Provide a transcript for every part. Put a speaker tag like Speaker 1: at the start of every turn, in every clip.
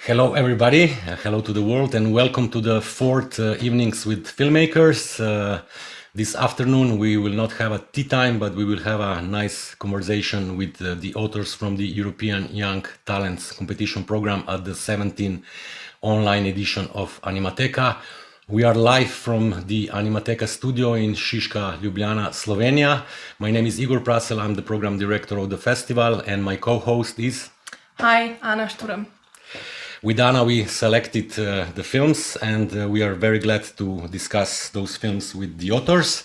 Speaker 1: Hello everybody, hello to the world, and welcome to the fourth Evenings with Filmmakers. This afternoon we will not have a tea time, but we will have a nice conversation with the authors from the European Young Talents Competition Program at the 17th online edition of Animateka. We are live from the Animateka studio in Šiška, Ljubljana, Slovenia. My name is Igor Prassel, I'm the program director of the festival, and my co-host is...
Speaker 2: Hi, Anna Šturm.
Speaker 1: With Anna, we selected the films, and we are very glad to discuss those films with the authors.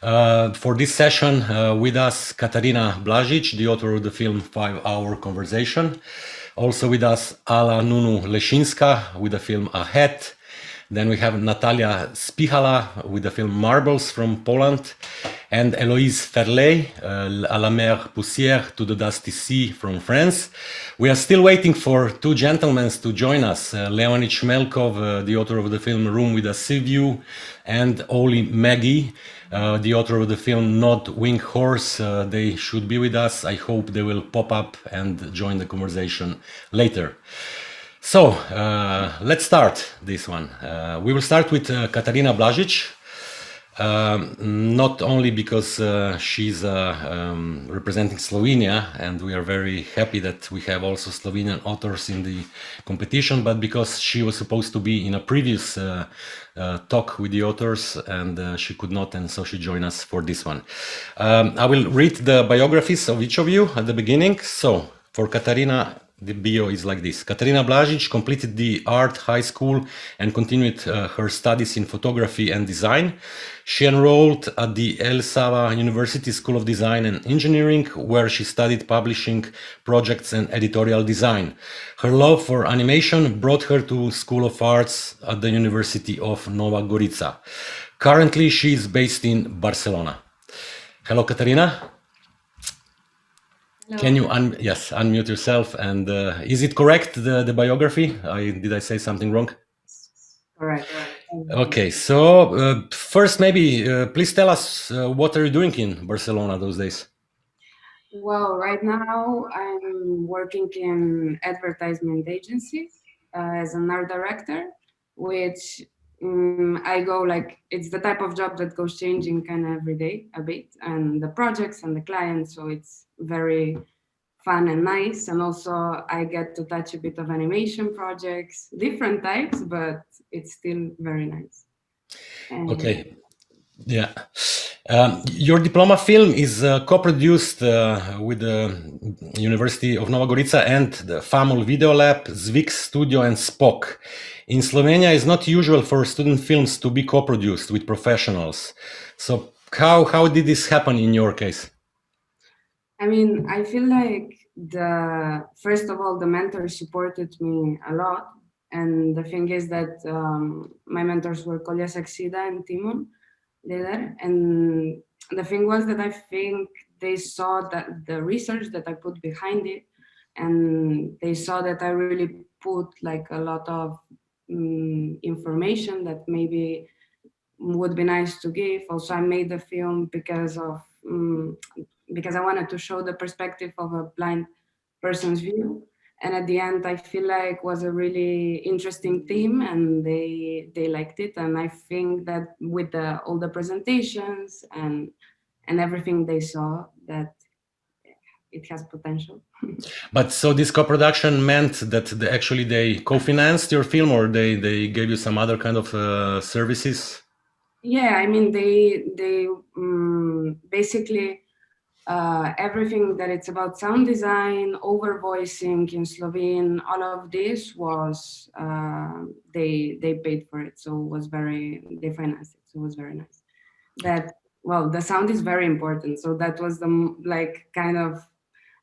Speaker 1: For this session, with us, Katarina Blažič, the author of the film 5 Hour Conversation. Also with us, Nunu Leszyńska with the film Ahead. Then we have Natalia Spychała with the film Marbles from Poland, and Elise Ferle, À la mer poussière, To the dusty sea from France. We are still waiting for two gentlemen to join us, Leonid Shmelkov, the author of the film Room with a Sea View, and Ollie Magee, the author of the film Not Winged Horse. They should be with us. I hope they will pop up and join the conversation later. So, let's start this one. We will start with Katarina Blazic, not only because she's representing Slovenia, and we are very happy that we have also Slovenian authors in the competition, but because she was supposed to be in a previous talk with the authors, and she could not, and so she joined us for this one. I will read the biographies of each of you at the beginning. So, for Katarina, the bio is like this. Katarina Blažič completed the art high school and continued her studies in photography and design. She enrolled at the El Sava University School of Design and Engineering, where she studied publishing, projects and editorial design. Her love for animation brought her to School of Arts at the University of Nova Gorica. Currently, she is based in Barcelona. Hello, Katarina. Can you unmute yourself? And is it correct, the biography? Did I say something wrong?
Speaker 3: Correct.
Speaker 1: Okay, so first maybe please tell us what are you doing in Barcelona those days?
Speaker 3: Well, right now I'm working in advertisement agency as an art director, which I go like, it's the type of job that goes changing kind of every day a bit, and the projects and the clients, so it's very fun and nice. And also I get to touch a bit of animation projects, different types, but it's still very nice. And
Speaker 1: okay, yeah. Your diploma film is co-produced with the University of Nova Gorica and the FAMUL Video Lab, Zvik Studio and Spock. In Slovenia, it's not usual for student films to be co-produced with professionals. So how did this happen in your case?
Speaker 3: I mean, I feel like first of all, the mentor supported me a lot. And the thing is that my mentors were Kolja Saksida and Timon Leder. And the thing was that I think they saw that the research that I put behind it, and they saw that I really put like a lot of information that maybe would be nice to give. Also, I made the film because I wanted to show the perspective of a blind person's view. And at the end, I feel like was a really interesting theme, and they liked it. And I think that with all the presentations and everything they saw, that it has potential.
Speaker 1: But so this co-production meant that they co-financed your film, or they gave you some other kind of services?
Speaker 3: Yeah, I mean, they basically everything that it's about sound design, over voicing in Slovene, all of this was they paid for it, so it was they financed it, so it was very nice. That well, the sound is very important. So that was the like kind of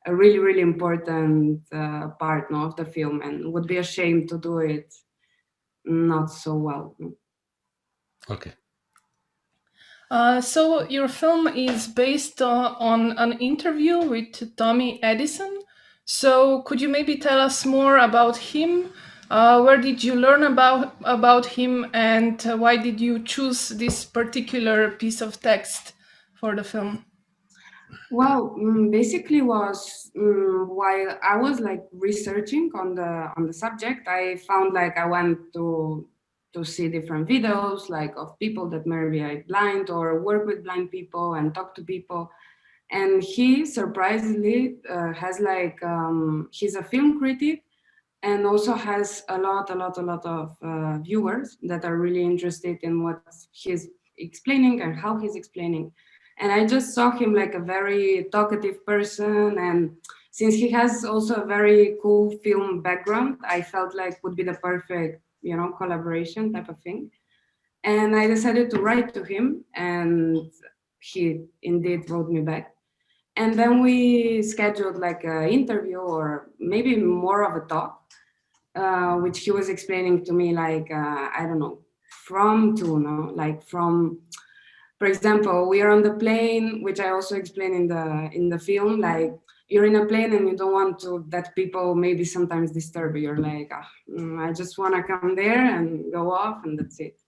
Speaker 3: a really, really important part, no, of the film, and would be a shame to do it not so well.
Speaker 1: Okay.
Speaker 2: So your film is based on an interview with Tommy Edison. So could you maybe tell us more about him? Where did you learn about him, and why did you choose this particular piece of text for the film?
Speaker 3: Well, basically was while I was like researching on the subject, I found like I went to see different videos like of people that maybe are blind or work with blind people and talk to people. And he surprisingly has like he's a film critic and also has a lot of viewers that are really interested in what he's explaining and how he's explaining. And I just saw him like a very talkative person, and since he has also a very cool film background, I felt like would be the perfect, you know, collaboration type of thing. And I decided to write to him, and he indeed wrote me back. And then we scheduled like an interview or maybe more of a talk, which he was explaining to me like I don't know, from to, no, like from, for example, we are on the plane, which I also explain in the film, like you're in a plane and you don't want to that people maybe sometimes disturb you. You're like, I just want to come there and go off, and that's it.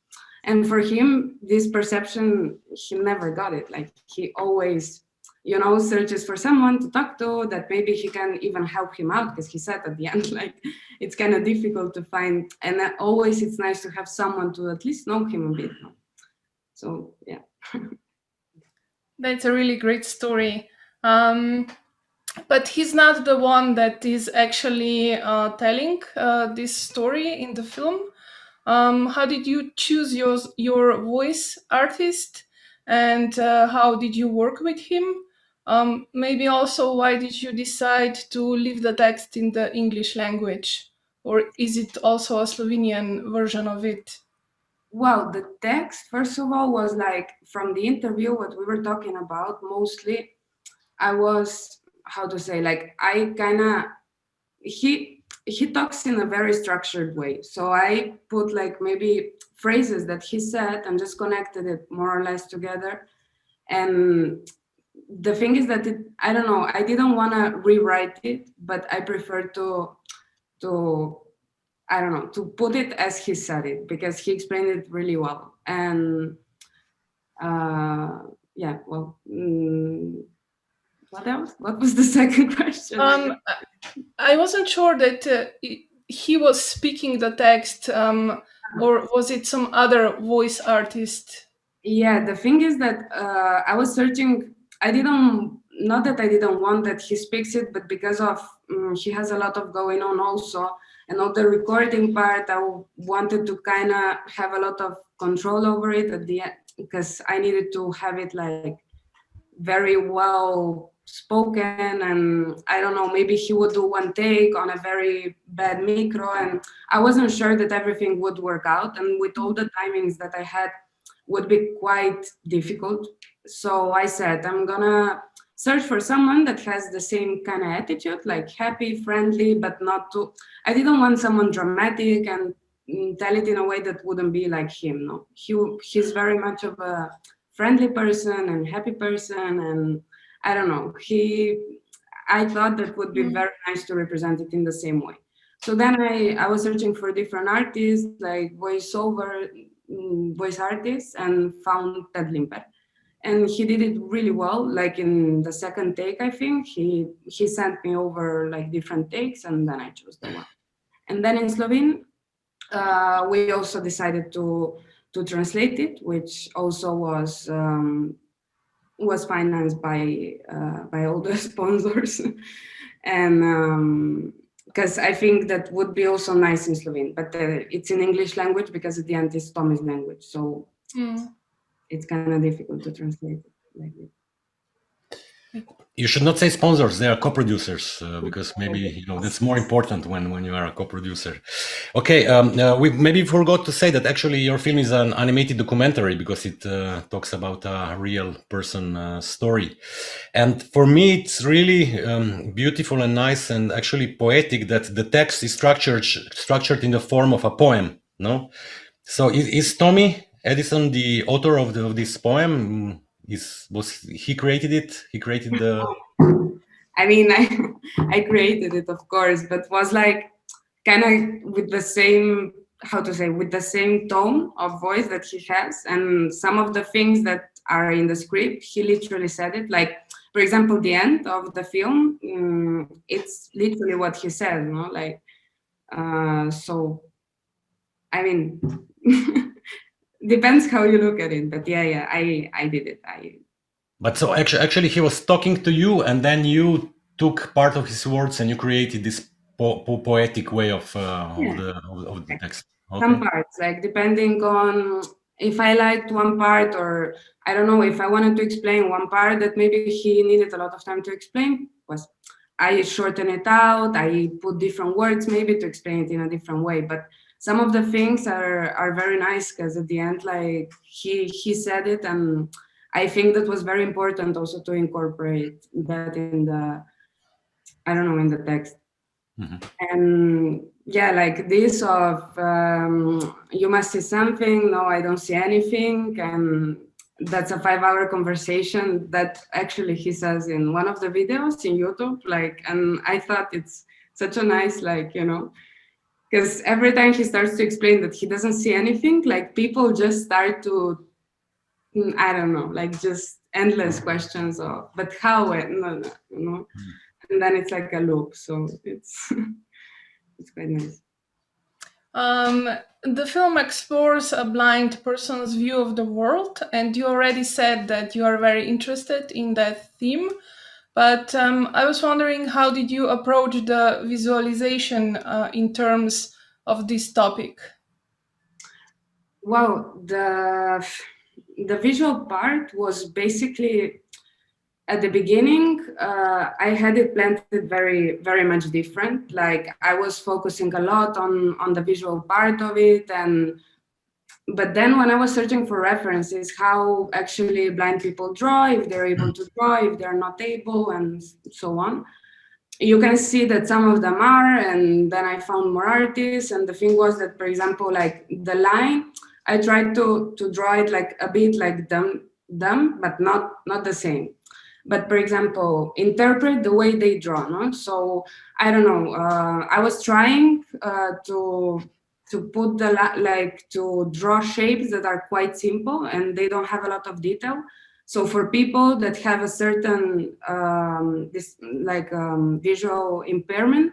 Speaker 3: And for him, this perception, he never got it. Like he always, you know, searches for someone to talk to that maybe he can even help him out, because he said at the end, like it's kind of difficult to find, and always it's nice to have someone to at least know him a bit. So yeah.
Speaker 2: That's a really great story. But he's not the one that is actually telling this story in the film. How did you choose your voice artist, and how did you work with him? Maybe also, why did you decide to leave the text in the English language? Or is it also a Slovenian version of it?
Speaker 3: Well, the text, first of all, was like from the interview, what we were talking about, mostly I was, how to say, like I kind of, he talks in a very structured way. So I put like maybe phrases that he said and just connected it more or less together. And the thing is that I don't know, I didn't want to rewrite it, but I prefer to I don't know, to put it as he said it, because he explained it really well. And yeah, well, what else? What was the second question?
Speaker 2: I wasn't sure that he was speaking the text, or was it some other voice artist?
Speaker 3: Yeah, the thing is that I was searching. I didn't, not that I didn't want that he speaks it, but because of he has a lot of going on also, and all the recording part, I wanted to kind of have a lot of control over it at the end, because I needed to have it like very well spoken. And I don't know, maybe he would do one take on a very bad micro, and I wasn't sure that everything would work out, and with all the timings that I had would be quite difficult. So I said, I'm gonna search for someone that has the same kind of attitude, like happy, friendly, but not too, I didn't want someone dramatic and tell it in a way that wouldn't be like him. No, he's very much of a friendly person and happy person, and I don't know, I thought that would be very nice to represent it in the same way. So then I was searching for different artists, like voice artists, and found Ted Limper. And he did it really well. Like in the second take, I think he sent me over like different takes, and then I chose the one. And then in Slovene, we also decided to translate it, which also was financed by all the sponsors. And because I think that would be also nice in Slovene, but it's in English language, because at the end it's Tommy's language, so it's kind of difficult to translate it like this.
Speaker 1: You should not say sponsors; they are co-producers because maybe that's more important when you are a co-producer. Okay, we maybe forgot to say that actually your film is an animated documentary because it talks about a real person story, and for me it's really beautiful and nice and actually poetic that the text is structured in the form of a poem. No, so is Tommy Edison the author of this poem? Was he created it? He created the.
Speaker 3: I mean, I created it, of course, but was like kind of with the same, how to say, with the same tone of voice that he has. And some of the things that are in the script, he literally said it. Like, for example, the end of the film, it's literally what he said, no? Like, so, I mean, depends how you look at it. But yeah, I did it.
Speaker 1: But so actually, he was talking to you, and then you took part of his words and you created this poetic way of the text. Okay.
Speaker 3: Some parts, like depending on if I liked one part, or I don't know, if I wanted to explain one part that maybe he needed a lot of time to explain, was I shorten it out, I put different words maybe to explain it in a different way. But some of the things are very nice because at the end, like he said it, and I think that was very important also to incorporate that in the, I don't know, in the text. Mm-hmm. And yeah, like this of you must see something, no, I don't see anything, and that's a 5-hour conversation that actually he says in one of the videos in YouTube, like, and I thought it's such a nice, like, because every time he starts to explain that he doesn't see anything, like people just start to, I don't know, like just endless questions of, but how, no, and then it's like a loop, so it's it's quite nice.
Speaker 2: The film explores a blind person's view of the world, and you already said that you are very interested in that theme. But I was wondering, how did you approach the visualization in terms of this topic?
Speaker 3: Well, the visual part was basically, at the beginning, I had it planted very, very much different. Like I was focusing a lot on the visual part of it, but then when I was searching for references, how actually blind people draw, if they're able to draw, if they're not able, and so on, you can see that some of them are, and then I found more artists. And the thing was that, for example, like the line, I tried to draw it like a bit like them, but not the same. But for example, interpret the way they draw, no? So I don't know. I was trying to put to draw shapes that are quite simple and they don't have a lot of detail. So for people that have a certain visual impairment,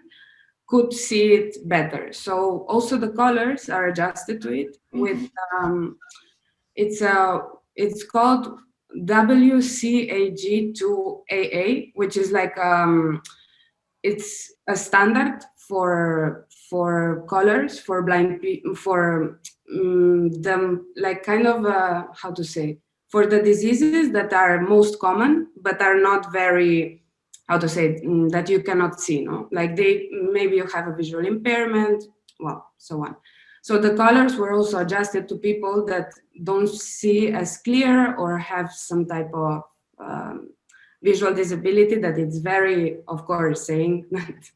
Speaker 3: could see it better. So also the colors are adjusted to it. With it's called WCAG2AA, which is like it's a standard for colors for blind people, for them, like kind of how to say, for the diseases that are most common but are not very, how to say, that you cannot see, no? Like maybe you have a visual impairment, well, so on. So the colors were also adjusted to people that don't see as clear or have some type of visual disability, that it's very, of course, saying that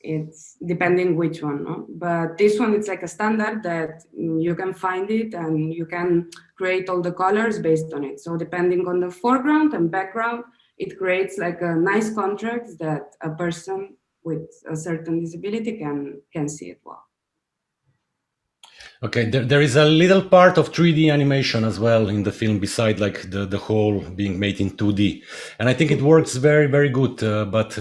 Speaker 3: it's depending which one, no? But this one, it's like a standard that you can find it and you can create all the colors based on it. So depending on the foreground and background, it creates like a nice contrast that a person with a certain disability can see it well.
Speaker 1: Okay, there is a little part of 3D animation as well in the film, beside like the whole being made in 2D, and I think it works very, very good. But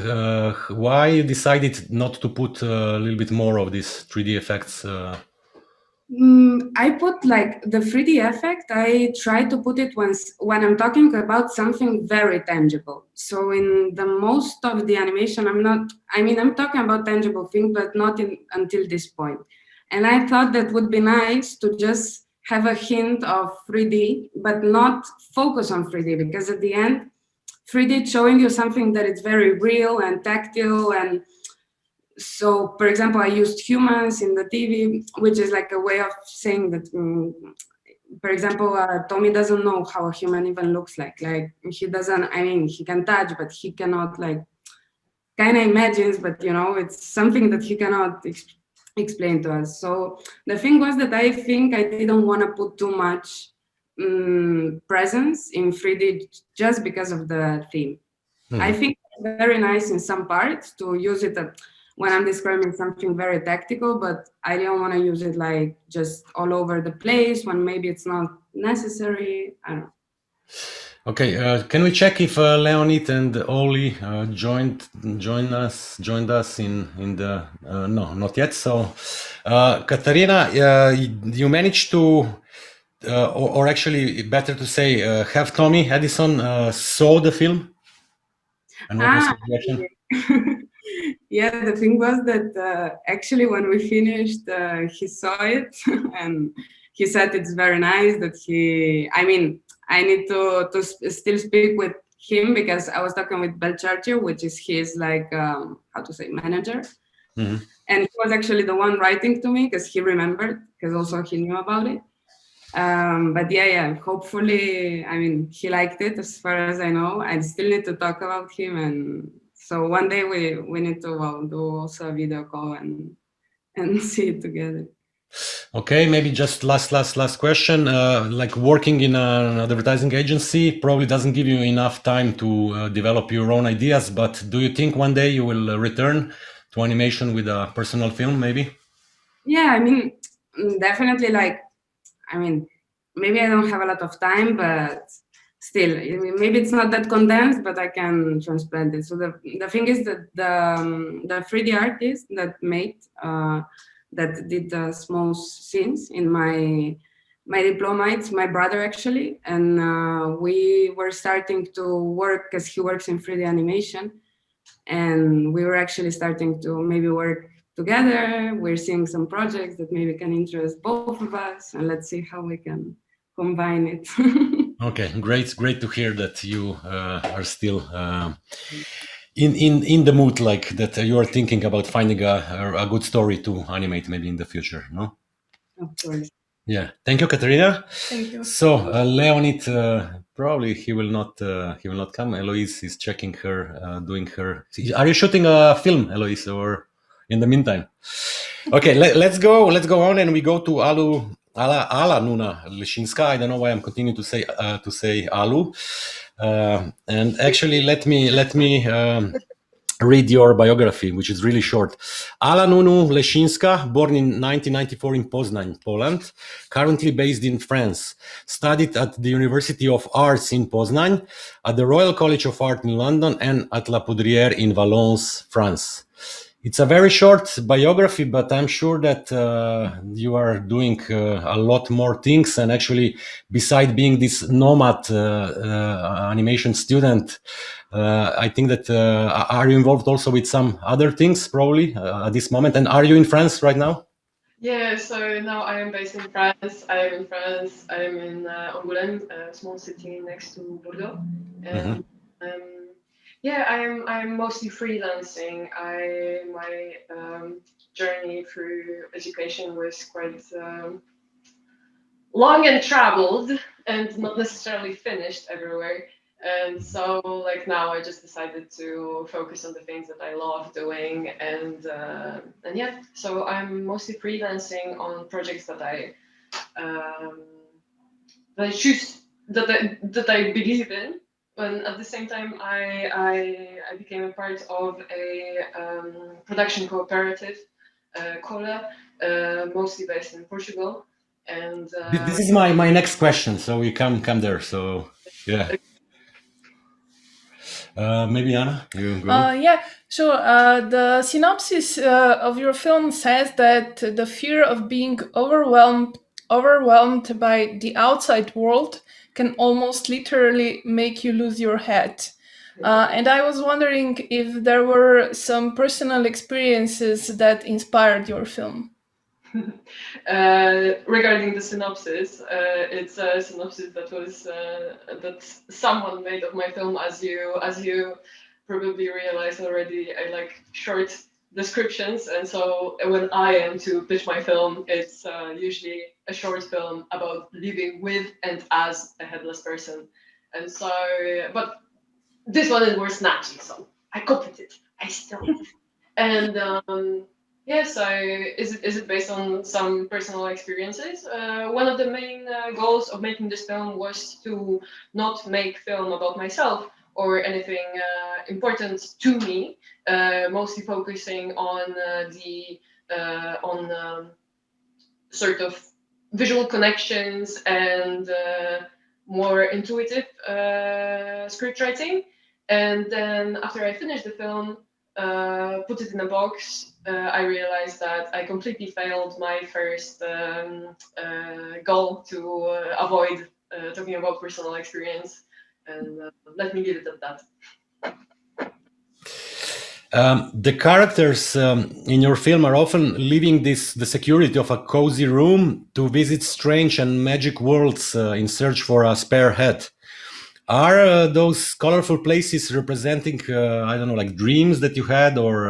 Speaker 1: why you decided not to put a little bit more of these 3D effects?
Speaker 3: I put like the 3D effect, I try to put it when I'm talking about something very tangible. So in the most of the animation, I'm talking about tangible things, but not until this point. And I thought that would be nice to just have a hint of 3D, but not focus on 3D, because at the end, 3D showing you something that is very real and tactile. And so, for example, I used humans in the TV, which is like a way of saying that, for example, Tommy doesn't know how a human even looks like. Like, he doesn't, I mean, he can touch, but he cannot, like, kind of imagines, but, you know, it's something that he cannot explain to us. So the thing was that I think I didn't want to put too much presence in 3D just because of the theme. I think it's very nice in some parts to use it when I'm describing something very tactical, but I don't want to use it like just all over the place when maybe it's not necessary. I don't know.
Speaker 1: Okay, can we check if Leonid and Ollie joined us in the no, not yet. So Katarina, you managed to or actually better to say have Tommy Edison saw the film, and what was his reaction?
Speaker 3: Yeah, the thing was that actually when we finished, he saw it and he said it's very nice that I mean, I need to still speak with him because I was talking with Belcharcio, which is his like, how to say, manager. And he was actually the one writing to me because he remembered, because also he knew about it. But yeah, hopefully, I mean, he liked it as far as I know. I still need to talk about him, and so one day we need to do also a video call and see it together.
Speaker 1: Okay, maybe just last question. Like working in an advertising agency probably doesn't give you enough time to develop your own ideas, but do you think one day you will return to animation with a personal film, maybe?
Speaker 3: Yeah, I mean, definitely, like, I mean, maybe I don't have a lot of time, but still, maybe it's not that condensed, but I can transplant it. So the thing is that the 3D artist that made, that did the small scenes in my diploma, it's my brother actually, and we were starting to work because he works in 3D animation, and we were actually starting to maybe work together. We're seeing some projects that maybe can interest both of us, and let's see how we can combine it.
Speaker 1: Okay, great to hear that you are still in the mood, like that you are thinking about finding a good story to animate maybe in the future, no?
Speaker 3: Of course.
Speaker 1: Yeah, thank you, Katarina.
Speaker 2: Thank you.
Speaker 1: So Leonid, probably he will not come. Héloïse is checking her, doing her. Are you shooting a film, Héloïse, or in the meantime? Okay, let's go on, and we go to Ala Nuna Leszyńska. I don't know why I'm continuing to say Alu, and actually let me read your biography, which is really short. Ala Nunu Leszyńska, born in 1994 in Poznań, Poland, currently based in France, studied at the University of Arts in Poznań, at the Royal College of Art in London, and at La Poudrière in Valence, France. It's a very short biography, but I'm sure that you are doing a lot more things. And actually, beside being this nomad animation student, I think that are you involved also with some other things probably at this moment? And are you in France right now?
Speaker 4: Yeah, so now I am based in France. I am in Angoulême, a small city next to Bordeaux. And yeah, I'm mostly freelancing. My journey through education was quite long and traveled, and not necessarily finished everywhere. And so, like, now I just decided to focus on the things that I love doing, and yeah, so I'm mostly freelancing on projects that I choose, that I believe in. And at the same time, I became a part of a production cooperative, Cola, mostly based in Portugal. And
Speaker 1: This is my next question, so we come there. So yeah. Maybe Anna, you go.
Speaker 2: Yeah, sure. The synopsis of your film says that the fear of being overwhelmed by the outside world can almost literally make you lose your head. And I was wondering if there were some personal experiences that inspired your film.
Speaker 4: Regarding the synopsis, it's a synopsis that was that someone made of my film. As you probably realized already, I like short descriptions, and so when I am to pitch my film, it's usually a short film about living with and as a headless person. And so, but this one was snatchy, so I copied it. I stole it, and yeah. So is it based on some personal experiences? One of the main goals of making this film was to not make film about myself or anything important to me. Mostly focusing on sort of visual connections and more intuitive script writing. And then after I finished the film, put it in a box, I realized that I completely failed my first goal to avoid talking about personal experience. And let me leave it at that.
Speaker 1: The characters in your film are often leaving the security of a cozy room to visit strange and magic worlds in search for a spare head. Are those colorful places representing, I don't know, like dreams that you had, or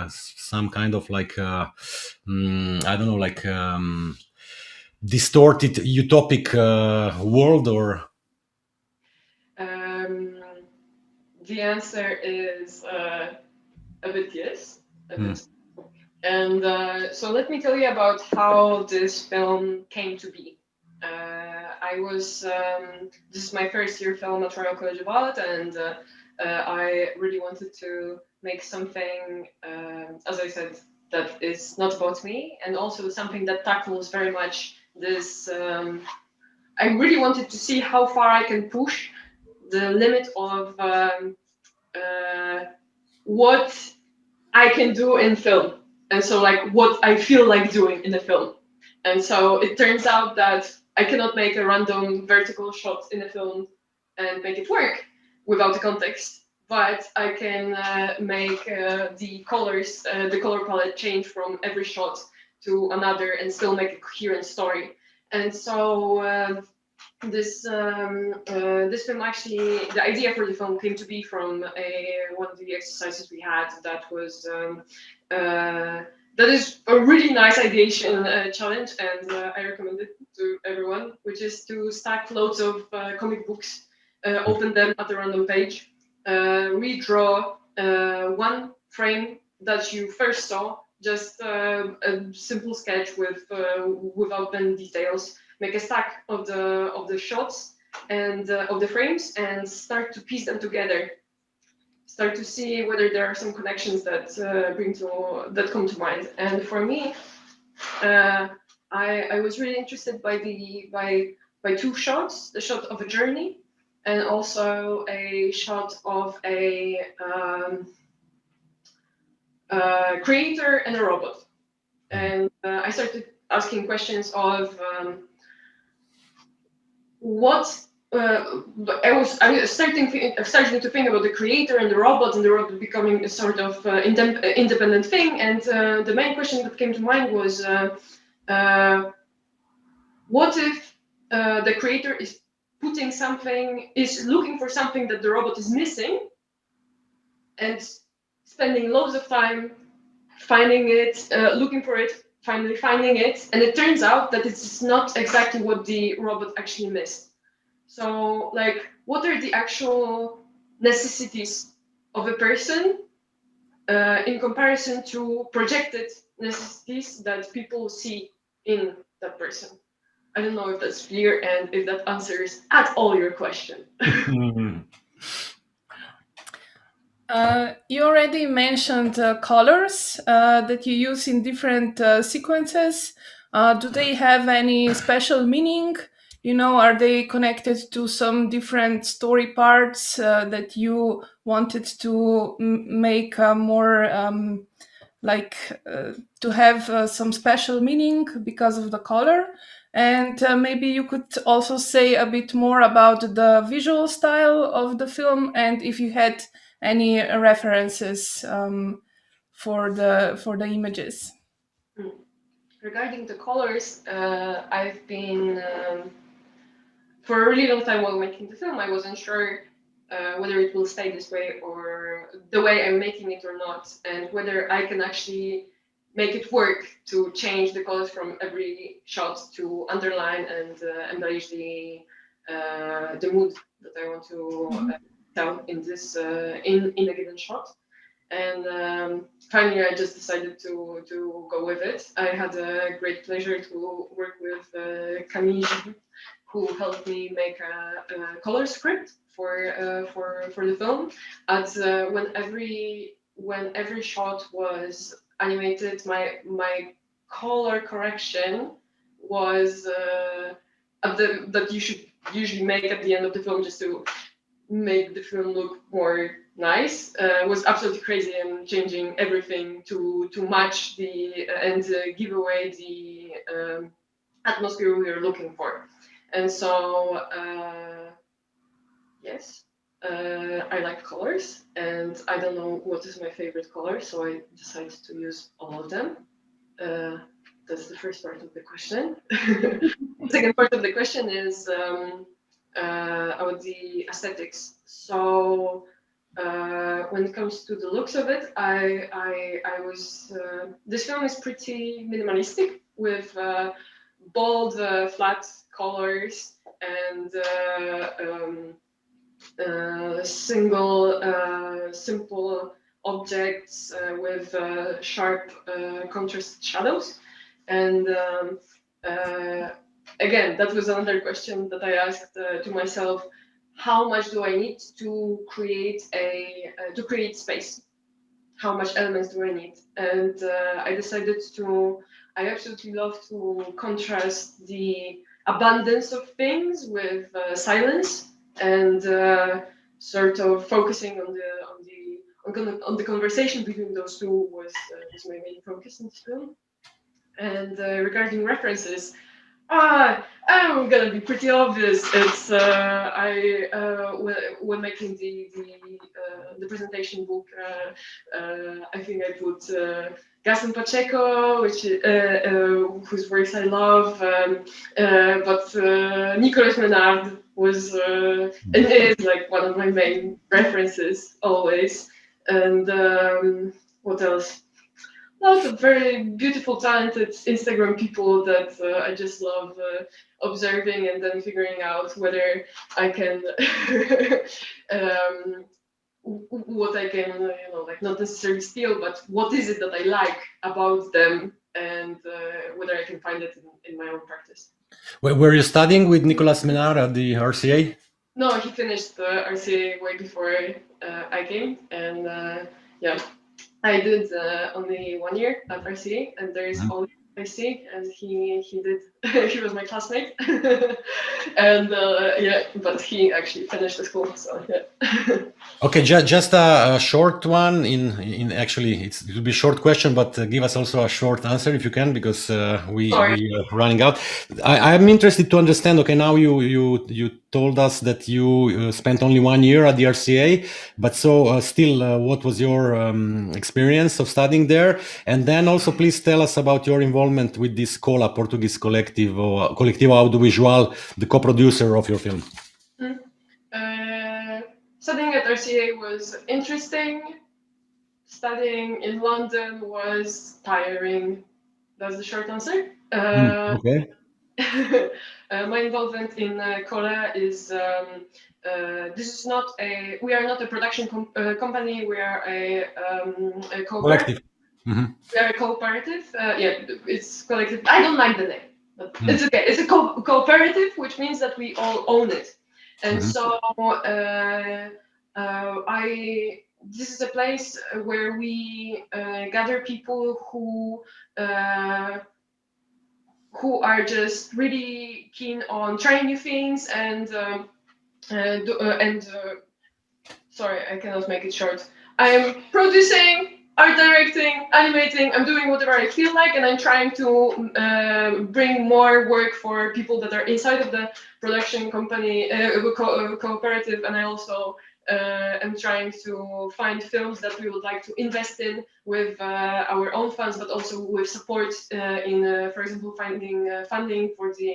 Speaker 1: some kind of like, I don't know, like distorted utopic world, or?
Speaker 4: The answer is a bit yes, a bit. And so let me tell you about how this film came to be. This is my first year film at Royal College of Art, and I really wanted to make something, as I said, that is not about me, and also something that tackles very much this. I really wanted to see how far I can push the limit of what I can do in film. And so like what I feel like doing in the film. And so it turns out that I cannot make a random vertical shot in a film and make it work without the context. But I can make the colors, the color palette change from every shot to another and still make a coherent story. And so this film actually, the idea for the film came to be from one of the exercises we had that was that is a really nice ideation challenge, and I recommend it to everyone, which is to stack loads of comic books, open them at a random page, redraw one frame that you first saw, just a simple sketch without many details, make a stack of the shots and of the frames, and start to piece them together. Start to see whether there are some connections that come to mind. And for me, I was really interested by two shots: the shot of a journey, and also a shot of a creator and a robot. And I started asking questions of what I was starting to think about the creator and the robot becoming a sort of independent thing. And the main question that came to mind was, what if the creator is looking for something that the robot is missing, and spending loads of time finding it, looking for it, finally finding it, and it turns out that it's not exactly what the robot actually missed. So, like, what are the actual necessities of a person in comparison to projected necessities that people see in that person? I don't know if that's clear and if that answers at all your question.
Speaker 2: You already mentioned colors that you use in different sequences. Do they have any special meaning? You know, are they connected to some different story parts that you wanted to make more to have some special meaning because of the color? And maybe you could also say a bit more about the visual style of the film, and if you had any references for the images.
Speaker 4: regarding the colors, I've been for a really long time while making the film, I wasn't sure whether it will stay this way or the way I'm making it or not, and whether I can actually make it work to change the colors from every shot to underline and embellish the mood that I want to tell in this in a given shot. And finally, I just decided to go with it. I had a great pleasure to work with Magee, who helped me make a color script for the film. As when every shot was animated, my color correction was that you should usually make at the end of the film, just to make the film look more nice, was absolutely crazy, and changing everything to match the and give away the atmosphere we were looking for. And so yes, I like colors, and I don't know what is my favorite color, so I decided to use all of them. That's the first part of the question. The second part of the question is about the aesthetics. So when it comes to the looks of it, I was this film is pretty minimalistic, with bold, flat colors and simple objects with sharp contrast shadows. And again, that was another question that I asked to myself: how much do I need to create space? How much elements do I need? And I decided I absolutely love to contrast the abundance of things with silence, and sort of focusing on the conversation between those two was my main focus in this film. And regarding references, I'm gonna be pretty obvious. It's when making the presentation book, I think I put Gaston Pacheco, whose works I love, but Nicolas Menard was and is like one of my main references always. And what else? Lots of very beautiful, talented Instagram people that I just love observing, and then figuring out whether I can what I can, like, not necessarily steal, but what is it that I like about them, and whether I can find it in my own practice.
Speaker 1: Were you studying with Nicolas Menard at the RCA?
Speaker 4: No, he finished the RCA way before I came, and yeah. I did only 1 year at RCA, and there is Ollie I see, and he did. He was my classmate, and yeah, but he actually finished the school, so yeah.
Speaker 1: Okay, just a short one. In actually, it will be a short question, but give us also a short answer if you can, because we are running out. I am interested to understand. Okay, now you told us that you spent only 1 year at the RCA, but so still, what was your experience of studying there? And then also, please tell us about your involvement with this COLA, Portuguese Coletivo Audiovisual, the co-producer of your film.
Speaker 4: Studying at RCA was interesting. Studying in London was tiring. That's the short answer.
Speaker 1: Okay.
Speaker 4: My involvement in COLA is this is not we are not a production company. We are a cooperative. We are a cooperative. Yeah, it's collective. I don't like the name, but it's okay. It's a cooperative, which means that we all own it. And so this is a place where we gather people who are just really keen on trying new things and sorry, I cannot make it short. I'm producing, art directing, animating. I'm doing whatever I feel like, and I'm trying to bring more work for people that are inside of the production company cooperative. And I also and trying to find films that we would like to invest in with our own funds, but also with support in, for example, finding funding for the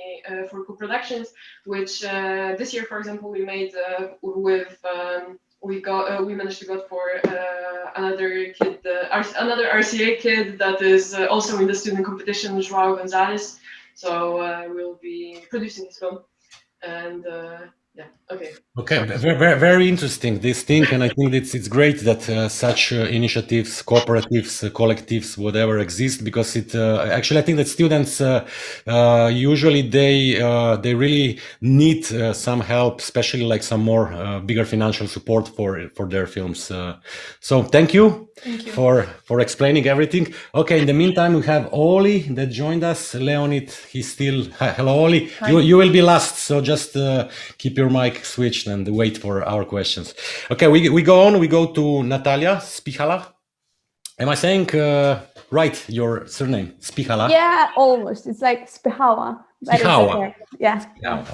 Speaker 4: for co-productions, which this year, for example, we made with. We managed to go for another kid, another RCA kid that is also in the student competition, João Gonzalez. So we'll be producing his film, and yeah, okay.
Speaker 1: Okay, very, very interesting, this thing, and I think it's great that such initiatives, cooperatives, collectives, whatever exist, because it actually I think that students usually they really need some help, especially like some more bigger financial support for their films. So thank you for explaining everything. Okay, in the meantime we have Ollie that joined us. Leonid, he's still. Hello, Ollie. You will be last, so just keep your mic switched and wait for our questions. Okay, we go on. We go to Natalia Spychała. Am I saying right your surname? Spychała?
Speaker 5: Yeah, almost. It's like Spychała.
Speaker 1: Spychała.
Speaker 5: Yeah.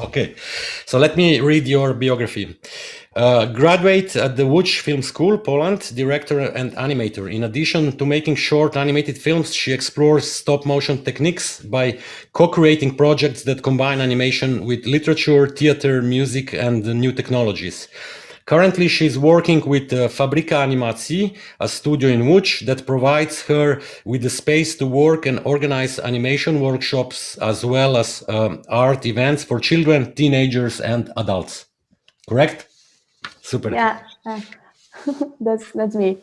Speaker 1: Okay, so let me read your biography. Graduate at the Łódź Film School, Poland, director and animator. In addition to making short animated films, she explores stop-motion techniques by co-creating projects that combine animation with literature, theater, music, and new technologies. Currently, she's working with Fabryka Animacji, a studio in Łódź that provides her with the space to work and organize animation workshops as well as art events for children, teenagers, and adults. Correct? Super.
Speaker 5: Yeah, that's me.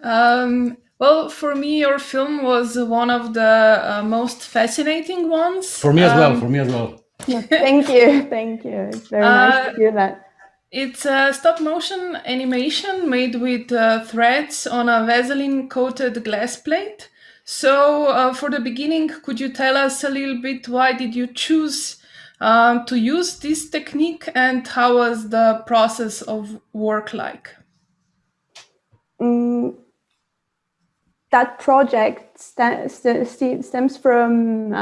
Speaker 2: Well, for me, your film was one of the most fascinating ones.
Speaker 1: For me as well.
Speaker 5: Thank you. It's very nice to hear that.
Speaker 2: It's a stop-motion animation made with threads on a Vaseline-coated glass plate. So, for the beginning, could you tell us a little bit why did you choose to use this technique, and how was the process of work like?
Speaker 5: That project stems from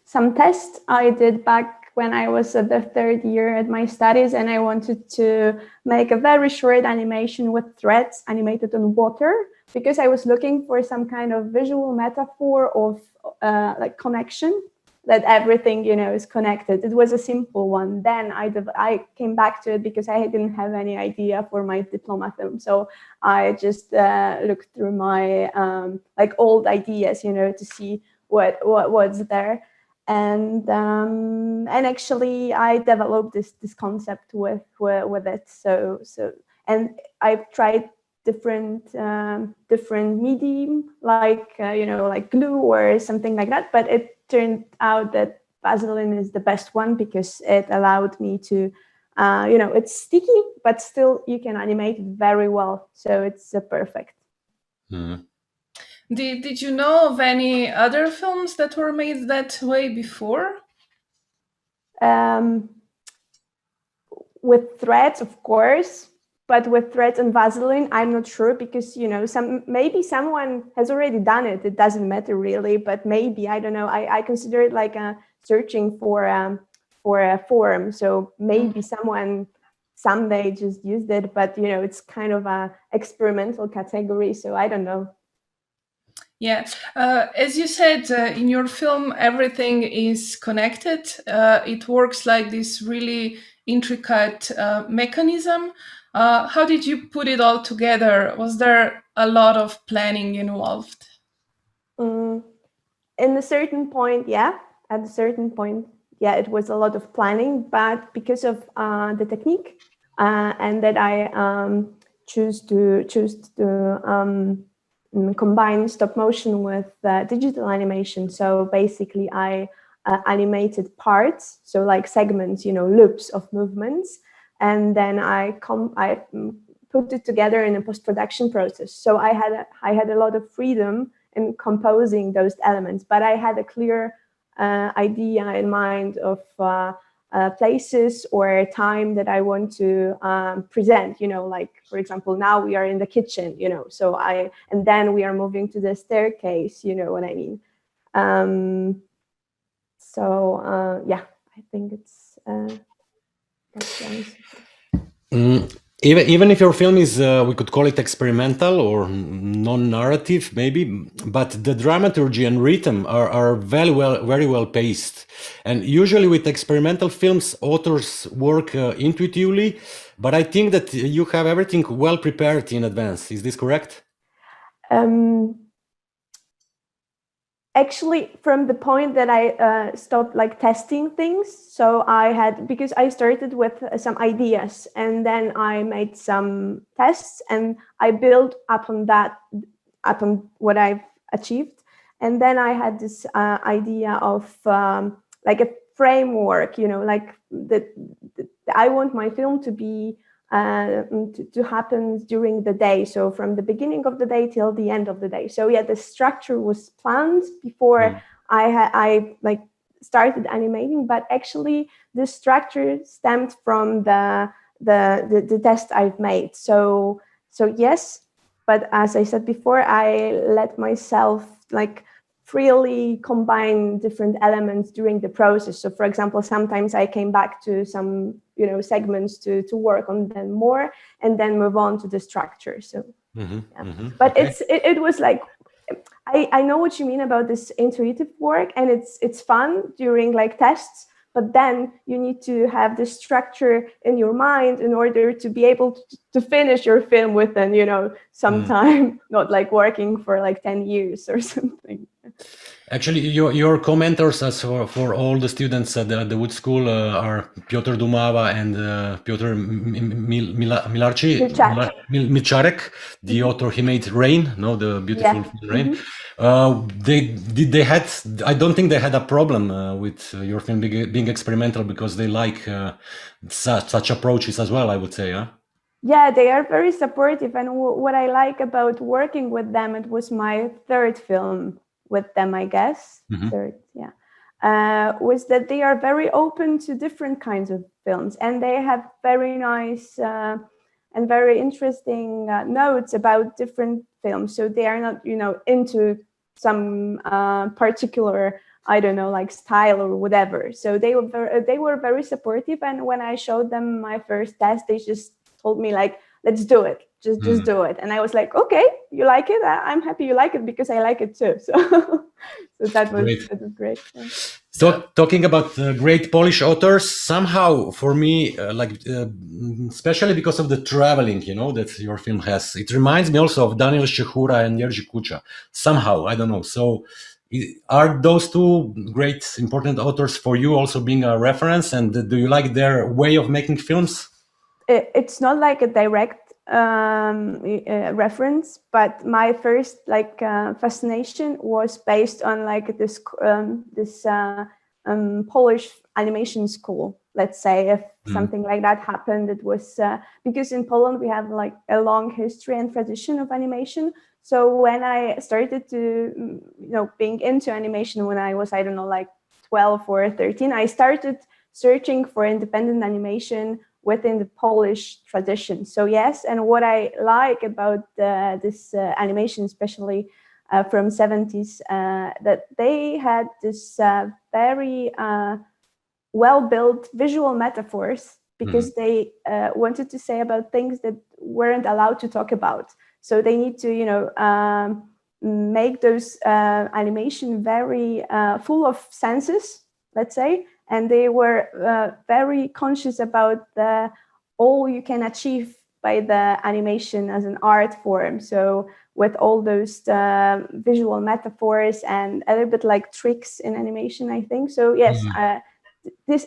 Speaker 5: some tests I did back when I was at the third year at my studies, and I wanted to make a very short animation with threads animated on water, because I was looking for some kind of visual metaphor of like connection, that everything, is connected. It was a simple one. Then I came back to it because I didn't have any idea for my diploma film. So I just looked through my like old ideas, to see what was there. And actually I developed this concept with it. So and I've tried different medium, like like glue or something like that, but it turned out that Vaseline is the best one, because it allowed me to it's sticky, but still you can animate it very well, so it's perfect.
Speaker 2: Did you know of any other films that were made that way before?
Speaker 5: With threads, of course, but with threads and Vaseline, I'm not sure, because maybe someone has already done it. It doesn't matter really, but maybe, I don't know. I consider it like searching for a form. So maybe someone someday just used it, but it's kind of a experimental category. So I don't know.
Speaker 2: Yeah, as you said, in your film, everything is connected. It works like this really intricate mechanism. How did you put it all together? Was there a lot of planning involved?
Speaker 5: In a certain point, yeah. At a certain point, yeah, it was a lot of planning, but because of the technique and that I choose to combine stop motion with digital animation. So basically I animated parts, so like segments, loops of movements, and then I put it together in a post-production process. So I had a lot of freedom in composing those elements, but I had a clear idea in mind of places or time that I want to present, like, for example, now we are in the kitchen, so and then we are moving to the staircase, you know what I mean? Yeah, I think it's that's
Speaker 1: Even if your film is, we could call it experimental or non-narrative, maybe, but the dramaturgy and rhythm are very well paced. And usually with experimental films, authors work intuitively, but I think that you have everything well prepared in advance. Is this correct?
Speaker 5: Actually, from the point that I stopped like testing things, so because I started with some ideas and then I made some tests and I built upon what I've achieved. And then I had this idea of like a framework, like I want my film to be to happen during the day. So from the beginning of the day till the end of the day. So yeah, the structure was planned before I like started animating, but actually the structure stemmed from the test I've made. So yes, but as I said before, I let myself like freely combine different elements during the process. So for example, sometimes I came back to some segments to work on them more and then move on to the structure. So but okay. It was like I know what you mean about this intuitive work, and it's fun during like tests, but then you need to have the structure in your mind in order to be able to finish your film within some time, not like working for like 10 years or something.
Speaker 1: Actually, your commentors as for all the students at the Wood School are Piotr Dumava and Piotr Milcharek, the author. He made Rain, the beautiful Rain. I don't think they had a problem with your film being experimental, because they like such approaches as well, I would say.
Speaker 5: Yeah, they are very supportive, and what I like about working with them, it was my third film with them, I guess. Third, was that they are very open to different kinds of films, and they have very nice and very interesting notes about different films. So they are not, into some particular, I don't know, like style or whatever. So they were very supportive, and when I showed them my first test, they just told me like, let's do it. Just do it. And I was like, okay, you like it? I'm happy you like it, because I like it too. So, that was great. Yeah.
Speaker 1: So talking about great Polish authors, somehow for me, especially because of the traveling, that your film has, it reminds me also of Daniel Szczechura and Jerzy Kucha. Somehow, I don't know. So are those two great important authors for you also being a reference? And do you like their way of making films?
Speaker 5: It's not like a direct reference, but my first fascination was based on like this Polish animation school. Let's say if something like that happened, it was because in Poland we have like a long history and tradition of animation. So when I started to being into animation when I was, I don't know, like 12 or 13, I started searching for independent animation within the Polish tradition. So yes, and what I like about this animation, especially from 70s, that they had this very well-built visual metaphors, because they wanted to say about things that weren't allowed to talk about. So they need to, make those animation very full of senses, let's say. And they were very conscious about all you can achieve by the animation as an art form. So with all those visual metaphors and a little bit like tricks in animation, I think. So yes,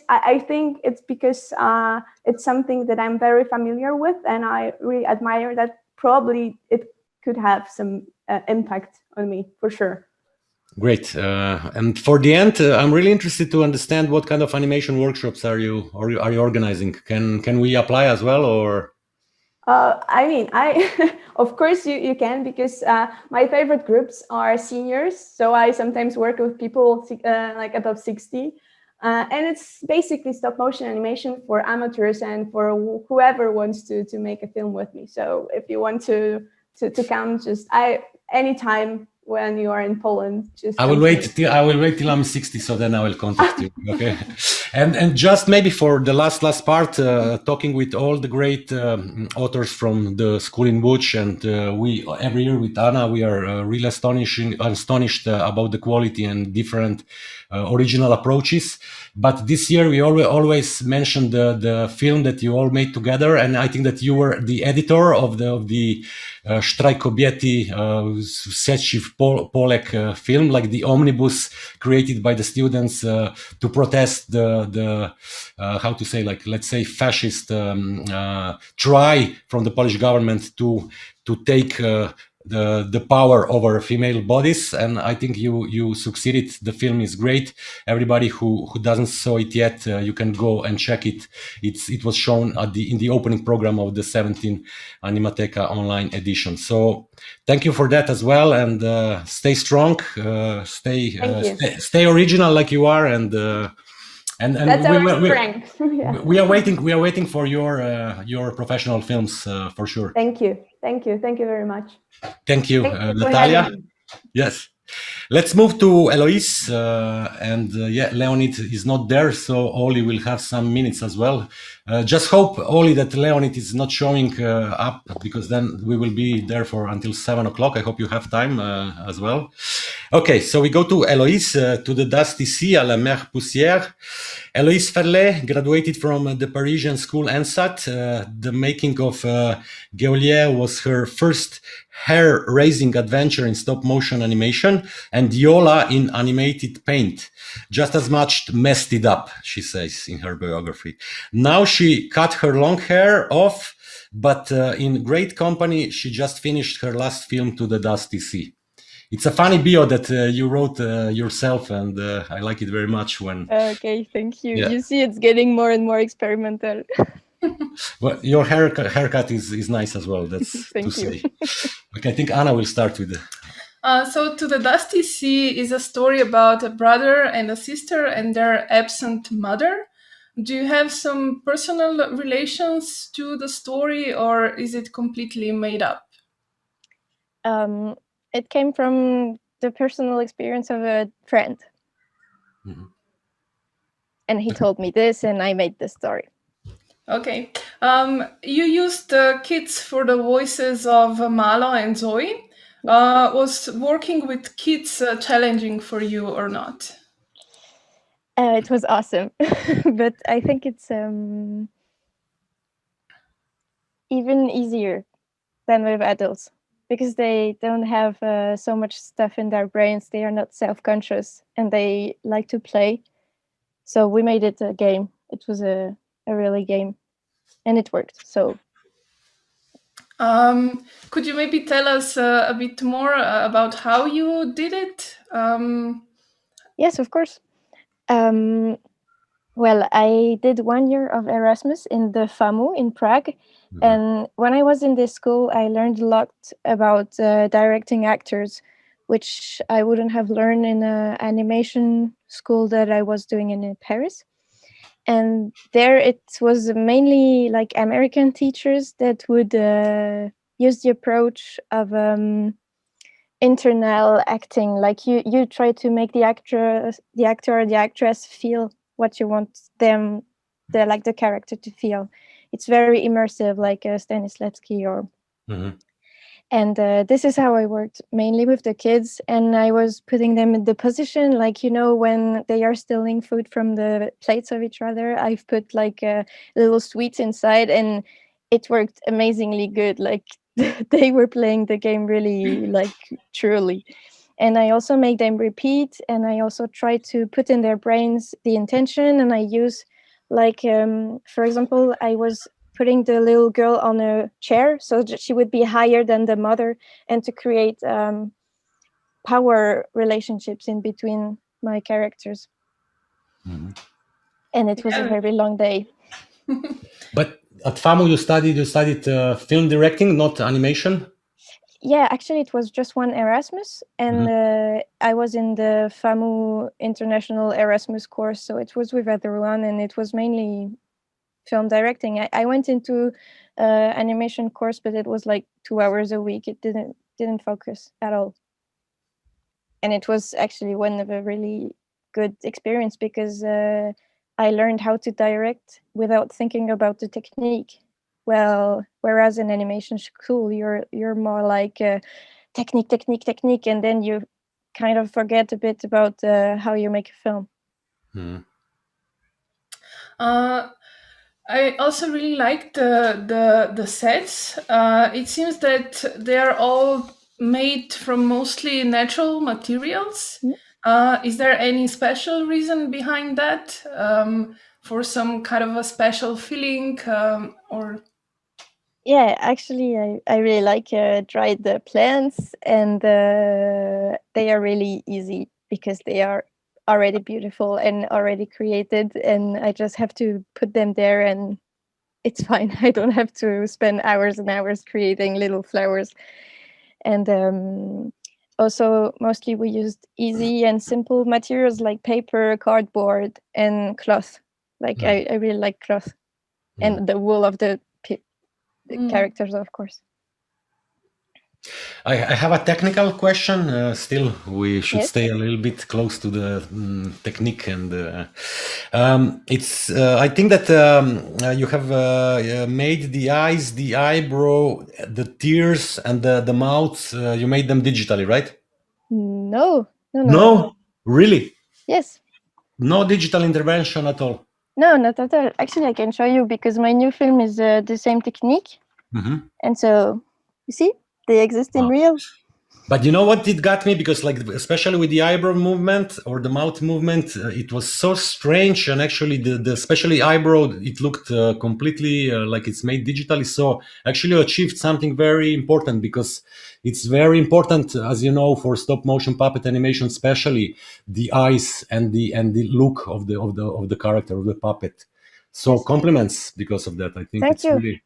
Speaker 5: I think it's because it's something that I'm very familiar with, and I really admire that. Probably it could have some impact on me, for sure.
Speaker 1: Great. And for the end, I'm really interested to understand what kind of animation workshops are you organizing? Can we apply as well, or?
Speaker 5: I mean, of course you can, because my favorite groups are seniors. So I sometimes work with people like above 60. And it's basically stop motion animation for amateurs and for whoever wants to make a film with me. So if you want to come, just anytime when you are in Poland, just
Speaker 1: I will wait till I'm 60, so then I will contact you. Okay. And just maybe for the last part, talking with all the great authors from the school in Łódź, and we every year with Anna, we are really astonished about the quality and different original approaches. But this year we always mentioned the film that you all made together, and I think that you were the editor of the Strajk Kobiety Sieciw Polek film, like the omnibus created by the students to protest the how to say, like, let's say, fascist try from the Polish government to take the power over female bodies. And I think you succeeded. The film is great. Everybody who doesn't saw it yet, you can go and check it. It was shown in the opening program of the 17th Animateka online edition. So thank you for that as well, and stay strong, stay original like you are, and
Speaker 5: that's our strength. Yeah.
Speaker 1: We are waiting for your professional films for sure.
Speaker 5: Thank you very much.
Speaker 1: Thank you, Natalia. Yes. Let's move to Héloïse, and Leonid is not there, so Ollie will have some minutes as well. Just hope, Ollie, that Leonid is not showing up, because then we will be there for until 7 o'clock. I hope you have time as well. Okay, so we go to Héloïse, to the dusty sea, à la mer poussière. Elise Ferle graduated from the Parisian school ANSAT. The making of Geolier was her first hair-raising adventure in stop-motion animation, and Yola in animated paint. Just as much messed it up, she says in her biography. Now she cut her long hair off, but in great company, she just finished her last film, To the Dusty Sea. It's a funny bio that you wrote yourself, and I like it very much. When
Speaker 6: okay, thank you.
Speaker 1: Yeah.
Speaker 6: You see, it's getting more and more experimental.
Speaker 1: Well, your haircut is nice as well. That's
Speaker 6: thank
Speaker 1: to
Speaker 6: you.
Speaker 1: say. Okay, I think Anna will start with.
Speaker 2: So To the Dusty Sea is a story about a brother and a sister and their absent mother. Do you have some personal relations to the story, or is it completely made up?
Speaker 6: It came from the personal experience of a friend.
Speaker 1: Mm-hmm.
Speaker 6: And he told me this, and I made the story.
Speaker 2: Okay. You used kids for the voices of Malo and Zoe. Was working with kids challenging for you or not?
Speaker 6: It was awesome. But I think it's even easier than with adults, because they don't have so much stuff in their brains. They are not self-conscious, and they like to play. So we made it a game. It was a really game, and it worked. So
Speaker 2: could you maybe tell us a bit more about how you did it?
Speaker 6: Yes, of course. Well, I did 1 year of Erasmus in the FAMU in Prague. Mm-hmm. And when I was in this school, I learned a lot about directing actors, which I wouldn't have learned in an animation school that I was doing in Paris. And there it was mainly like American teachers that would use the approach of internal acting. Like you try to make the actor or the actress feel what you want them, the character to feel. It's very immersive, like Stanislavski or. Mm-hmm. And this is how I worked, mainly with the kids. And I was putting them in the position, like, when they are stealing food from the plates of each other, I've put like little sweets inside, and it worked amazingly good. Like they were playing the game really, like, truly. And I also make them repeat, and I also try to put in their brains the intention. And I use, like, for example, I was putting the little girl on a chair so that she would be higher than the mother, and to create power relationships in between my characters. Mm-hmm. And it was a very long day.
Speaker 1: But at FAMU you studied film directing, not animation?
Speaker 6: Yeah, actually it was just one Erasmus, and I was in the FAMU International Erasmus course, so it was with everyone, and it was mainly film directing. I went into animation course, but it was like 2 hours a week. It didn't focus at all, and it was actually one of a really good experience, because I learned how to direct without thinking about the technique. Well, whereas in animation school, you're more like technique, and then you kind of forget a bit about how you make a film.
Speaker 2: I also really like the sets. It seems that they are all made from mostly natural materials. Is there any special reason behind that? For some kind of a special feeling, or?
Speaker 6: Yeah, actually, I really like dried plants, and they are really easy because they are already beautiful and already created, and I just have to put them there and it's fine. I don't have to spend hours and hours creating little flowers. And also, mostly we used easy and simple materials like paper, cardboard, and cloth. Like I really like cloth and the wool of the characters, of course.
Speaker 1: I have a technical question. Still, we should stay a little bit close to the technique, and it's. I think that you have made the eyes, the eyebrow, the tears, and the mouth. You made them digitally, right?
Speaker 6: No.
Speaker 1: No, really?
Speaker 6: Yes.
Speaker 1: No digital intervention at all.
Speaker 6: No, not at all. Actually, I can show you because my new film is the same technique, and so you see, they exist in real.
Speaker 1: But you know what it got me? Because like, especially with the eyebrow movement or the mouth movement, it was so strange. And actually the especially eyebrow, it looked completely like it's made digitally. So actually achieved something very important, because it's very important, as you know, for stop motion puppet animation, especially the eyes and the look of the character, of the puppet. So compliments because of that. I think
Speaker 6: Thank you.
Speaker 1: Really,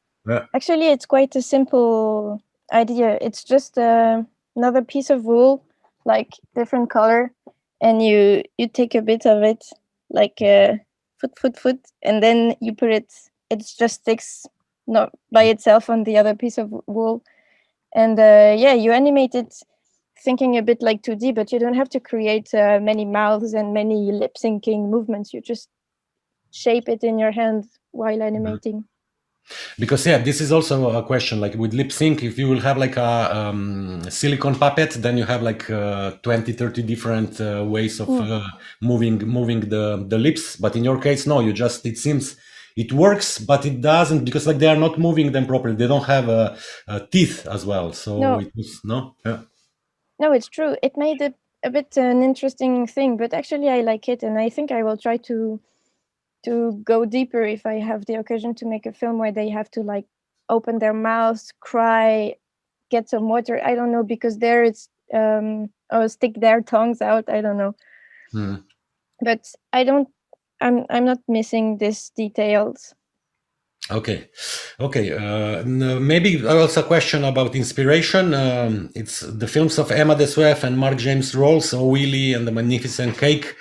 Speaker 6: actually, it's quite a simple idea. It's just another piece of wool, like different color, and you take a bit of it, like foot, and then you put it. It just sticks not by itself on the other piece of wool, and you animate it, thinking a bit like 2D, but you don't have to create many mouths and many lip syncing movements. You just shape it in your hand while animating.
Speaker 1: Because this is also a question, like with lip sync, if you will have like a silicone puppet, then you have like 20-30 different ways of moving the lips. But in your case, no, it seems it works, but it doesn't, because like they are not moving them properly. They don't have teeth as well. So it was no.
Speaker 6: No, it's true. It made it a bit an interesting thing, but actually I like it, and I think I will try to go deeper if I have the occasion to make a film where they have to like open their mouths, cry, get some water. I don't know, because there it's or stick their tongues out. I don't know, but I'm not missing these details.
Speaker 1: Okay. Maybe also a question about inspiration. It's the films of Emma Deswef and Mark James Rolls, Willy and the Magnificent Cake,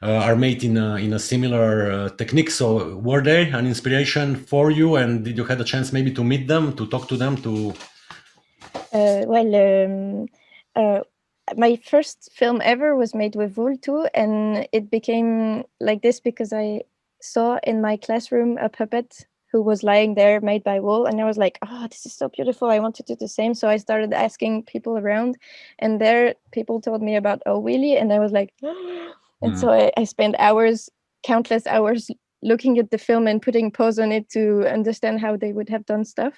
Speaker 1: are made in a similar technique. So were they an inspiration for you, and did you have a chance maybe to meet them, to talk to them?
Speaker 6: My first film ever was made with wool too, and it became like this because I saw in my classroom a puppet who was lying there made by wool, and I was like, oh, this is so beautiful, I want to do the same. So I started asking people around, and there people told me about Willy, and I was like and so I spent countless hours looking at the film and putting pause on it to understand how they would have done stuff.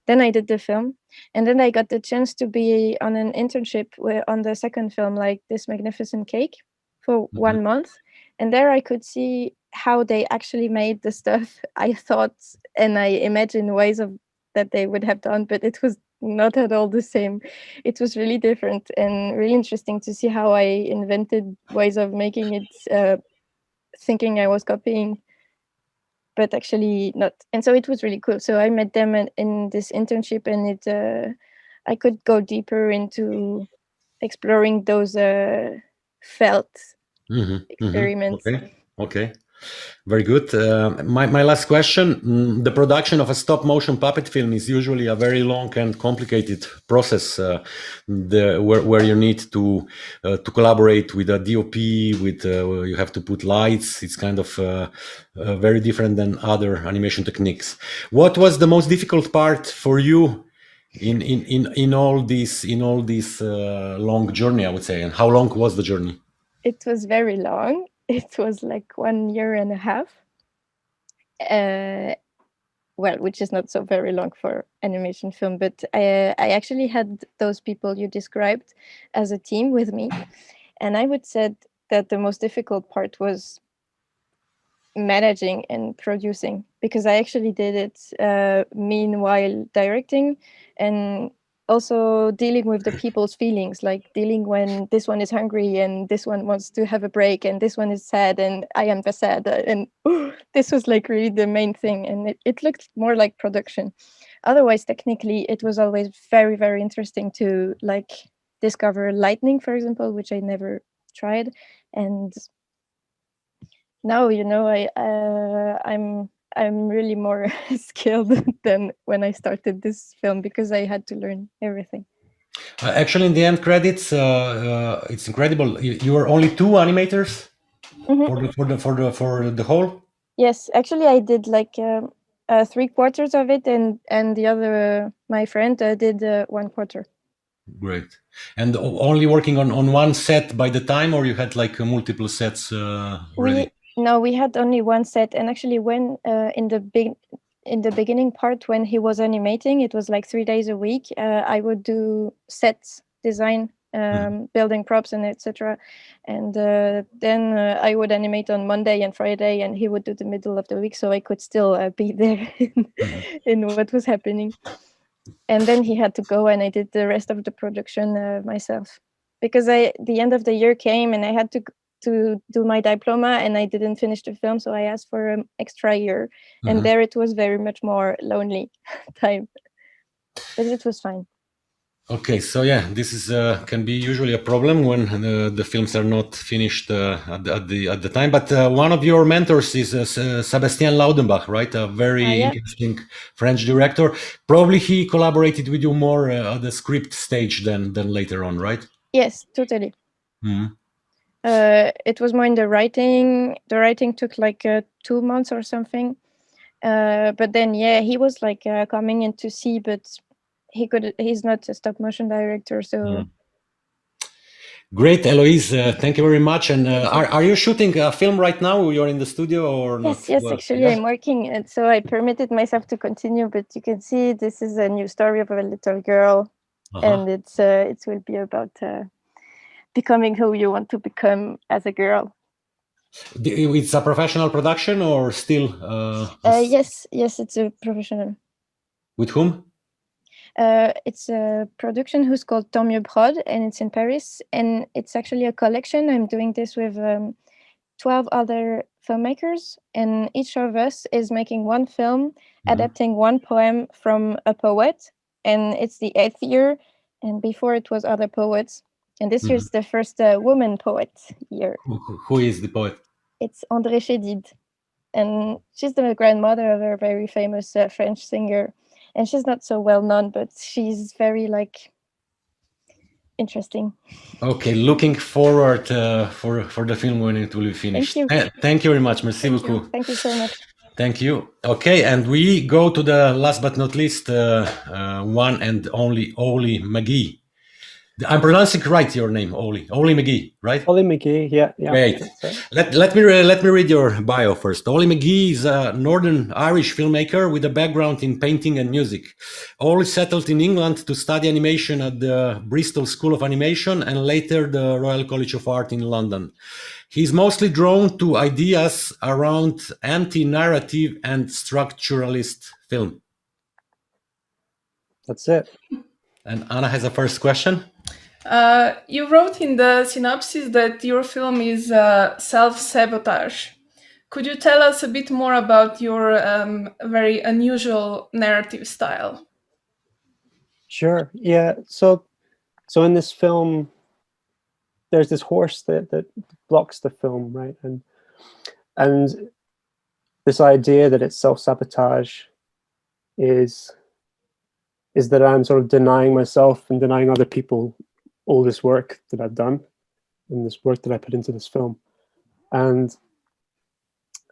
Speaker 6: Then I did the film, and then I got the chance to be on an internship on the second film, like This Magnificent Cake, for 1 month. And there I could see how they actually made the stuff I thought and I imagined ways of that they would have done, but it was not at all the same. It was really different and really interesting to see how I invented ways of making it, thinking I was copying, but actually not. And so it was really cool. So I met them in this internship, and I could go deeper into exploring those felt experiments.
Speaker 1: Okay. Very good. My last question. The production of a stop motion puppet film is usually a very long and complicated process where you need to collaborate with a DOP, you have to put lights. It's kind of very different than other animation techniques. What was the most difficult part for you in all this long journey, I would say? And how long was the journey?
Speaker 6: It was very long. It was like 1.5 years. Well, which is not so very long for animation film, but I actually had those people you described as a team with me. And I would say that the most difficult part was managing and producing, because I actually did it meanwhile directing, and also dealing with the people's feelings, like dealing when this one is hungry and this one wants to have a break and this one is sad and I am the sad, and this was like really the main thing, and it looked more like production. Otherwise, technically, it was always very, very interesting to like discover lightning, for example, which I never tried. And now, you know, I'm really more skilled than when I started this film, because I had to learn everything.
Speaker 1: Actually, in the end credits, it's incredible. You were only 2 animators for the whole.
Speaker 6: Yes, actually, I did like 3/4 of it, and the other my friend did 1/4.
Speaker 1: Great. And only working on one set by the time, or you had like multiple sets ready?
Speaker 6: We had only one set, and actually, when in the beginning part, when he was animating, it was like 3 days a week. I would do sets design, building props and etc. And then I would animate on Monday and Friday, and he would do the middle of the week, so I could still be there in what was happening. And then he had to go, and I did the rest of the production myself, because the end of the year came and I had to do my diploma, and I didn't finish the film, so I asked for an extra year. And there it was very much more lonely time, but it was fine.
Speaker 1: Okay, so yeah, this is can be usually a problem when the films are not finished at the time. But one of your mentors is Sebastian Laudenbach, right? A very interesting French director. Probably he collaborated with you more at the script stage than later on, right?
Speaker 6: Yes, totally. It was more in the writing. The writing took like 2 months or something. But then, yeah, he was like coming in to see, but he's not a stop motion director, so.
Speaker 1: Great, Héloïse, thank you very much. And are you shooting a film right now? You're in the studio or not?
Speaker 6: Yes, actually, I'm working, and so I permitted myself to continue. But you can see this is a new story of a little girl, and it will be about becoming who you want to become as a girl.
Speaker 1: It's a professional production or still?
Speaker 6: Yes, it's a professional.
Speaker 1: With whom?
Speaker 6: It's a production who's called Tant Mieux Prod, and it's in Paris, and it's actually a collection. I'm doing this with 12 other filmmakers, and each of us is making one film, adapting one poem from a poet, and it's the 8th year, and before it was other poets, and this year's the first woman poet year.
Speaker 1: Who is the poet?
Speaker 6: It's André Chédid, and she's the grandmother of a very famous French singer, and she's not so well known, but she's very like interesting.
Speaker 1: Okay, looking forward for the film when it will be finished. Thank you very much. Merci beaucoup.
Speaker 6: Thank you so much.
Speaker 1: Thank you. Okay, and we go to the last but not least one and only Ollie Magee. I'm pronouncing right your name, Ollie Magee, right?
Speaker 7: Ollie Magee, yeah.
Speaker 1: Great. Let me read your bio first. Ollie Magee is a Northern Irish filmmaker with a background in painting and music. Ollie settled in England to study animation at the Bristol School of Animation and later the Royal College of Art in London. He's mostly drawn to ideas around anti-narrative and structuralist film.
Speaker 7: That's it.
Speaker 1: And Anna has a first question.
Speaker 2: You wrote in the synopsis that your film is self-sabotage. Could you tell us a bit more about your very unusual narrative style?
Speaker 7: Sure. Yeah. So in this film, there's this horse that blocks the film, right? And And this idea that it's self-sabotage is that I'm sort of denying myself and denying other people all this work that I've done and this work that I put into this film. And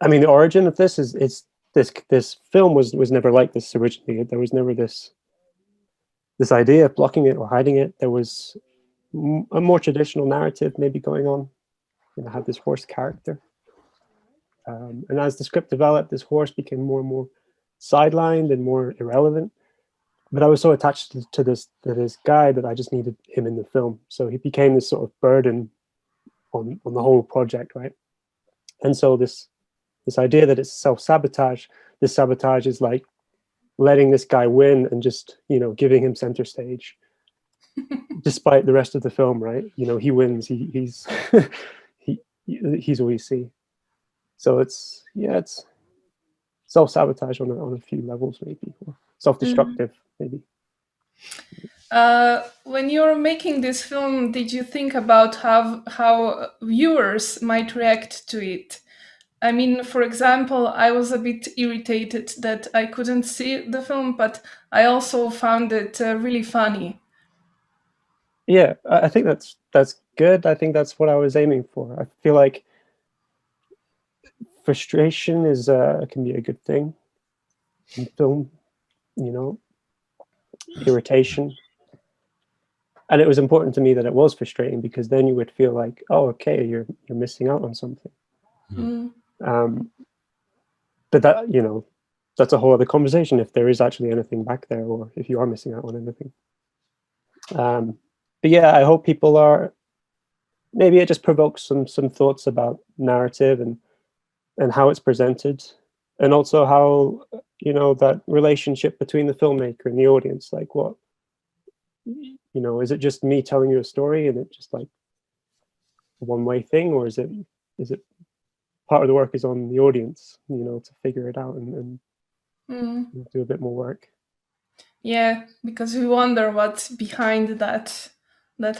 Speaker 7: I mean, the origin of this is this film was never like this originally. There was never this idea of blocking it or hiding it. There was a more traditional narrative maybe going on. You know, had this horse character. And as the script developed, this horse became more and more sidelined and more irrelevant. But I was so attached to this guy that I just needed him in the film. So he became this sort of burden on the whole project, right? And so this idea that it's self-sabotage, this sabotage is like letting this guy win and just, you know, giving him center stage, despite the rest of the film, right? You know, he wins. He's he's all you see. So it's self-sabotage on a few levels, maybe, or self-destructive, maybe.
Speaker 2: When you're making this film, did you think about how viewers might react to it? I mean, for example, I was a bit irritated that I couldn't see the film, but I also found it really funny.
Speaker 7: Yeah, I think that's good. I think that's what I was aiming for. I feel like frustration is can be a good thing in film, you know, irritation. And it was important to me that it was frustrating, because then you would feel like, oh, okay, you're missing out on something. But that, you know, that's a whole other conversation, if there is actually anything back there, or if you are missing out on anything. But yeah, I hope people are, maybe it just provokes some thoughts about narrative and how it's presented, and also how, you know, that relationship between the filmmaker and the audience, like what, you know, is it just me telling you a story and it's just like a one-way thing, or is it part of the work is on the audience, you know, to figure it out and do a bit more work.
Speaker 2: Yeah, because we wonder what's behind that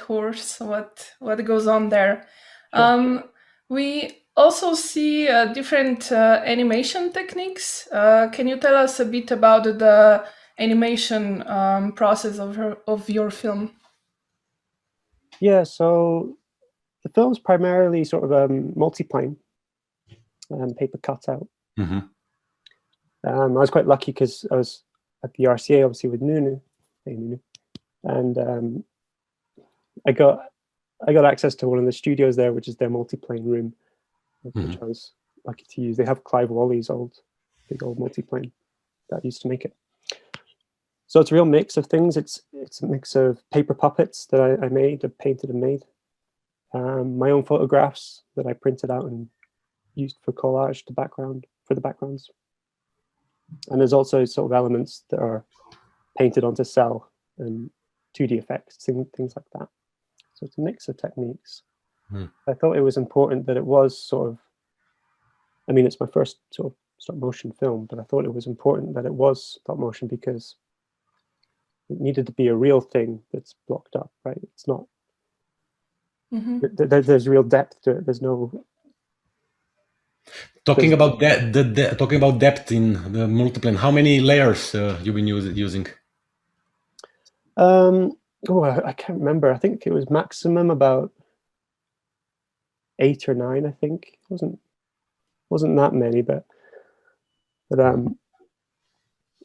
Speaker 2: horse, what goes on there. Sure. We also see different animation techniques. Can you tell us a bit about the animation process of your film?
Speaker 7: Yeah, so the film's primarily sort of multiplane and paper cutout. I was quite lucky because I was at the RCA, obviously, with Nunu, and I got access to one of the studios there, which is their multiplane room, which I was lucky to use. They have Clive Wally's big old multiplane that used to make it. So it's a real mix of things. It's a mix of paper puppets that I made, painted and made, my own photographs that I printed out and used for collage for the backgrounds. And there's also sort of elements that are painted onto cell and 2D effects, things like that. So it's a mix of techniques. I thought it was important that it was sort of, I mean, it's my first sort of stop motion film, but I thought it was important that it was stop motion because it needed to be a real thing that's blocked up, right? It's not, there's real depth to it. There's no...
Speaker 1: Talking about talking about depth in the multiplane, how many layers you've been using?
Speaker 7: I can't remember. I think it was maximum about 8 or 9. I think it wasn't that many, but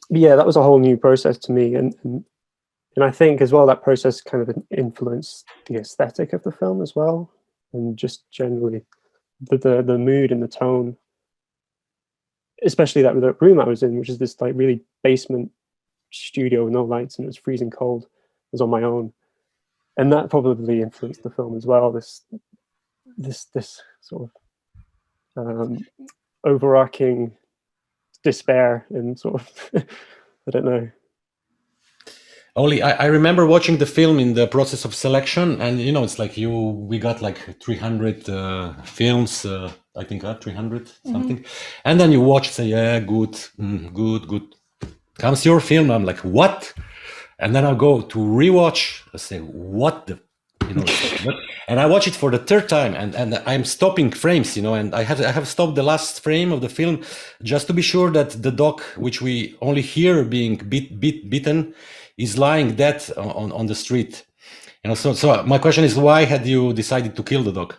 Speaker 7: yeah, that was a whole new process to me, and I think as well that process kind of influenced the aesthetic of the film as well, and just generally the mood and the tone. Especially that room I was in, which is this like really basement studio with no lights, and it was freezing cold. I was on my own, and that probably influenced the film as well. This sort of overarching despair and sort of I don't know.
Speaker 1: Ollie, I remember watching the film in the process of selection, and you know, it's like we got like 300 films, I think 300 something, and then you watch, say, yeah, good. Comes your film, I'm like, what? And then I'll go to rewatch, I say, what the And I watch it for the third time, and I'm stopping frames, and I have stopped the last frame of the film just to be sure that the dog, which we only hear being bitten, is lying dead on the street. So my question is, why had you decided to kill the dog?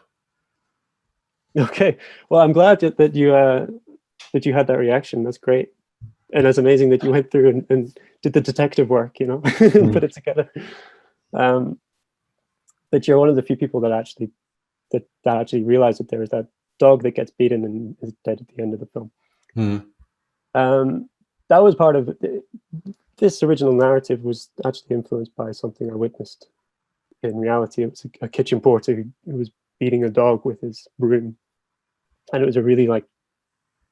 Speaker 7: Okay, well, I'm glad that you had that reaction. That's great, and it's amazing that you went through and did the detective work, put it together. That you're one of the few people that actually realized that there is that dog that gets beaten and is dead at the end of the film. That was part of it. This original narrative was actually influenced by something I witnessed. In reality, it was a kitchen porter who was beating a dog with his broom, and it was a really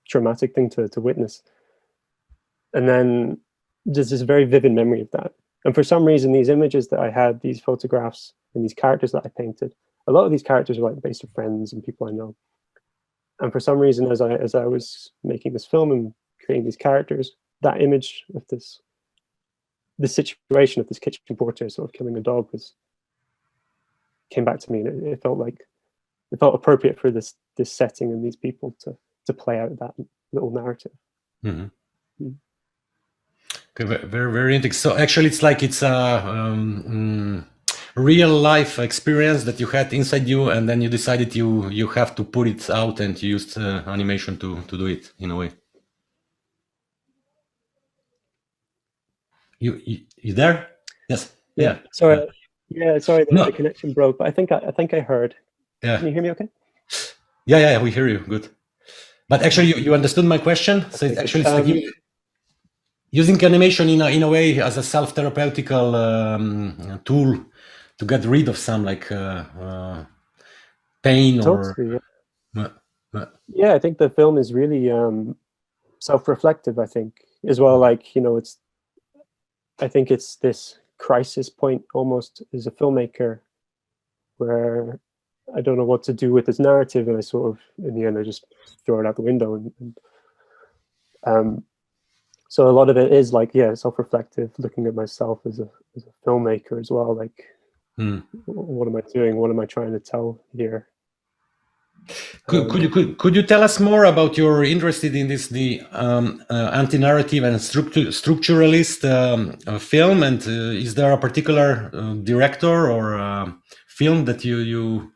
Speaker 7: traumatic thing to witness. And then there's this very vivid memory of that. And for some reason, these images that I had, these photographs and these characters that I painted, a lot of these characters are based on friends and people I know. And for some reason, as I was making this film and creating these characters, that image of the situation of this kitchen porter sort of killing a dog came back to me, and it felt appropriate for this setting and these people to play out that little narrative.
Speaker 1: Okay, very, very interesting. So actually, it's a real life experience that you had inside you, and then you decided you have to put it out, and you used animation to do it in a way. You there? Yes.
Speaker 7: Yeah. Sorry. Yeah. Sorry, the connection broke, but I think I heard.
Speaker 1: Yeah.
Speaker 7: Can you hear me? Okay.
Speaker 1: Yeah, we hear you. Good. But actually, you understood my question. So it's actually it's using animation in a way as a self-therapeutical tool to get rid of some pain
Speaker 7: totally,
Speaker 1: or.
Speaker 7: Yeah, I think the film is really self-reflective. I think as well. I think it's this crisis point almost as a filmmaker, where I don't know what to do with this narrative, and I sort of, in the end, I just throw it out the window. So a lot of it is self-reflective, looking at myself as a filmmaker as well. What am I doing? What am I trying to tell here?
Speaker 1: Could you tell us more about your interest in the anti-narrative and structuralist film? And is there a particular director or film that you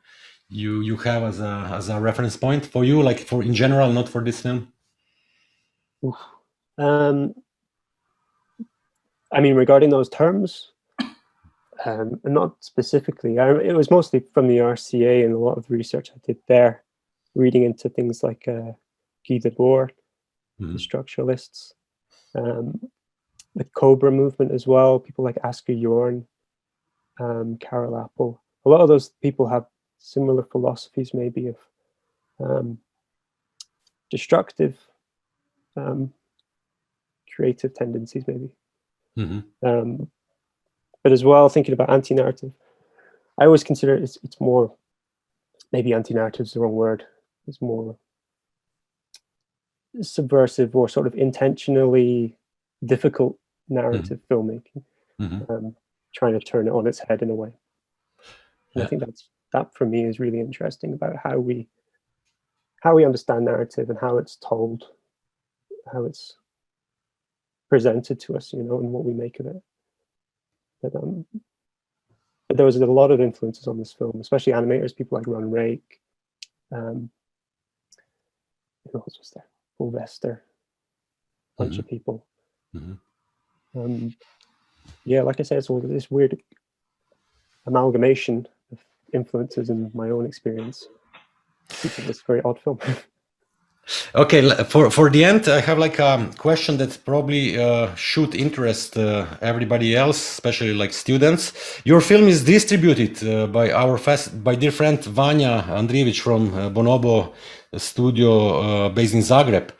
Speaker 1: have as a reference point for you, for in general, not for this film?
Speaker 7: I mean, regarding those terms, not specifically. It was mostly from the RCA and a lot of the research I did there, reading into things like Guy Debord, the structuralists, the Cobra movement as well, people like Asger Jorn, Carol Apple. A lot of those people have similar philosophies, maybe, of destructive creative tendencies, maybe. But as well, thinking about anti-narrative, I always consider it's more, maybe anti-narrative is the wrong word, it's more subversive or sort of intentionally difficult narrative filmmaking, trying to turn it on its head in a way. And I think that for me is really interesting about how we understand narrative and how it's told, how it's presented to us, and what we make of it. But there was a lot of influences on this film, especially animators, people like Ron Rake, who else was there? Paul Vester, a bunch of people. Yeah, like I said, it's all this weird amalgamation of influences in my own experience. It's this very odd film.
Speaker 1: Okay, for the end, I have a question that probably should interest everybody else, especially students. Your film is distributed by by dear friend Vanja Andrijević from Bonobo studio based in Zagreb.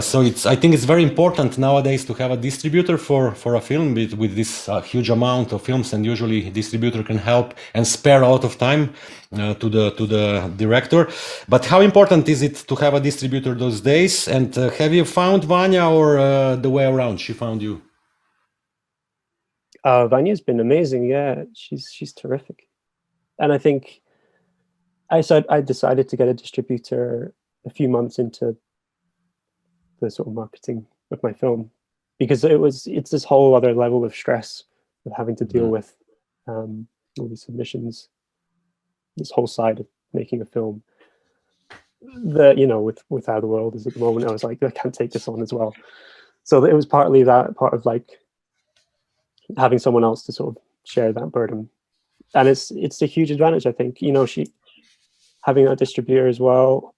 Speaker 1: So I think it's very important nowadays to have a distributor for a film with this huge amount of films, and usually distributor can help and spare a lot of time to the director. But how important is it to have a distributor those days? And have you found Vanja, or the way around, she found you?
Speaker 7: Vanya's been amazing. Yeah, she's terrific. And I think I decided to get a distributor a few months into the sort of marketing of my film, because it's this whole other level of stress of having to deal with all these submissions, this whole side of making a film that, you know, with how the world is at the moment, I was like, I can't take this on as well. So it was partly that, part of like having someone else to sort of share that burden. And it's a huge advantage, I think, you know, having that distributor as well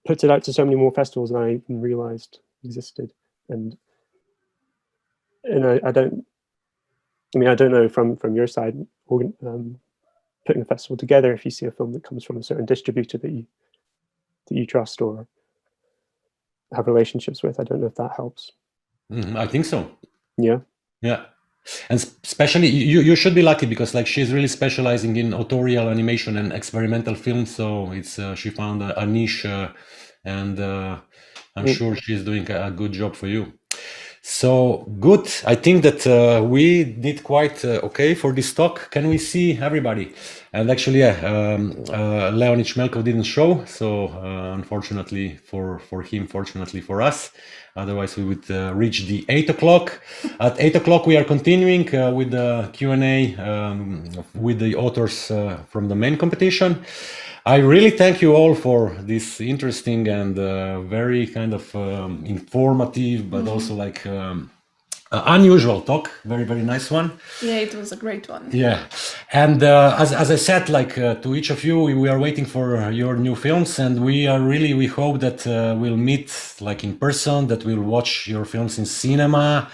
Speaker 7: puts it out to so many more festivals than I even realized existed. And I don't know from your side, putting a festival together, if you see a film that comes from a certain distributor that you trust or have relationships with, I don't know if that helps.
Speaker 1: I think so.
Speaker 7: Yeah.
Speaker 1: And especially you should be lucky, because like she's really specializing in autorial animation and experimental film, so it's she found a niche, and I'm sure she's doing a good job for you. So good. I think that we did quite okay for this talk. Can we see everybody? And actually, Leonid Shmelkov didn't show, so unfortunately for him, fortunately for us. Otherwise, we would reach the 8 o'clock. At 8 o'clock, we are continuing with the Q&A with the authors from the main competition. I really thank you all for this interesting and very kind of informative, but also like unusual talk. Very, very nice one.
Speaker 2: Yeah, it was a great one.
Speaker 1: Yeah. And as I said, like to each of you, we are waiting for your new films, and we hope that we'll meet like in person, that we'll watch your films in cinema,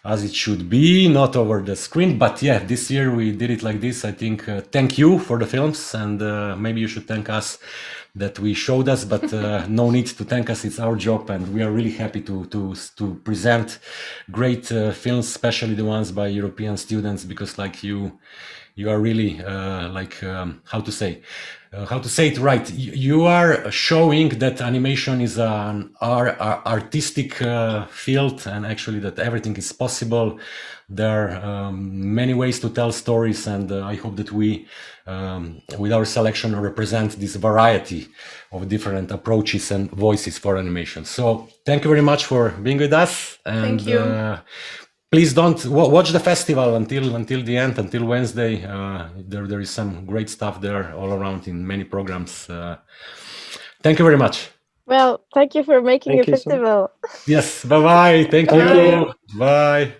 Speaker 1: as it should be, not over the screen. But yeah, this year we did it like this. I think thank you for the films, and maybe you should thank us that we showed us, but no need to thank us. It's our job, and we are really happy to present great films, especially the ones by European students, because like you are really like how to say it right. You are showing that animation is an artistic field, and actually that everything is possible. There are many ways to tell stories, and I hope that we, with our selection, represent this variety of different approaches and voices for animation. So thank you very much for being with us. And
Speaker 2: thank you.
Speaker 1: Please don't watch the festival until the end, until Wednesday. There is some great stuff there all around in many programs. Thank you very much.
Speaker 6: Well, thank you for making a festival.
Speaker 1: Yes, bye-bye. Thank you. Bye.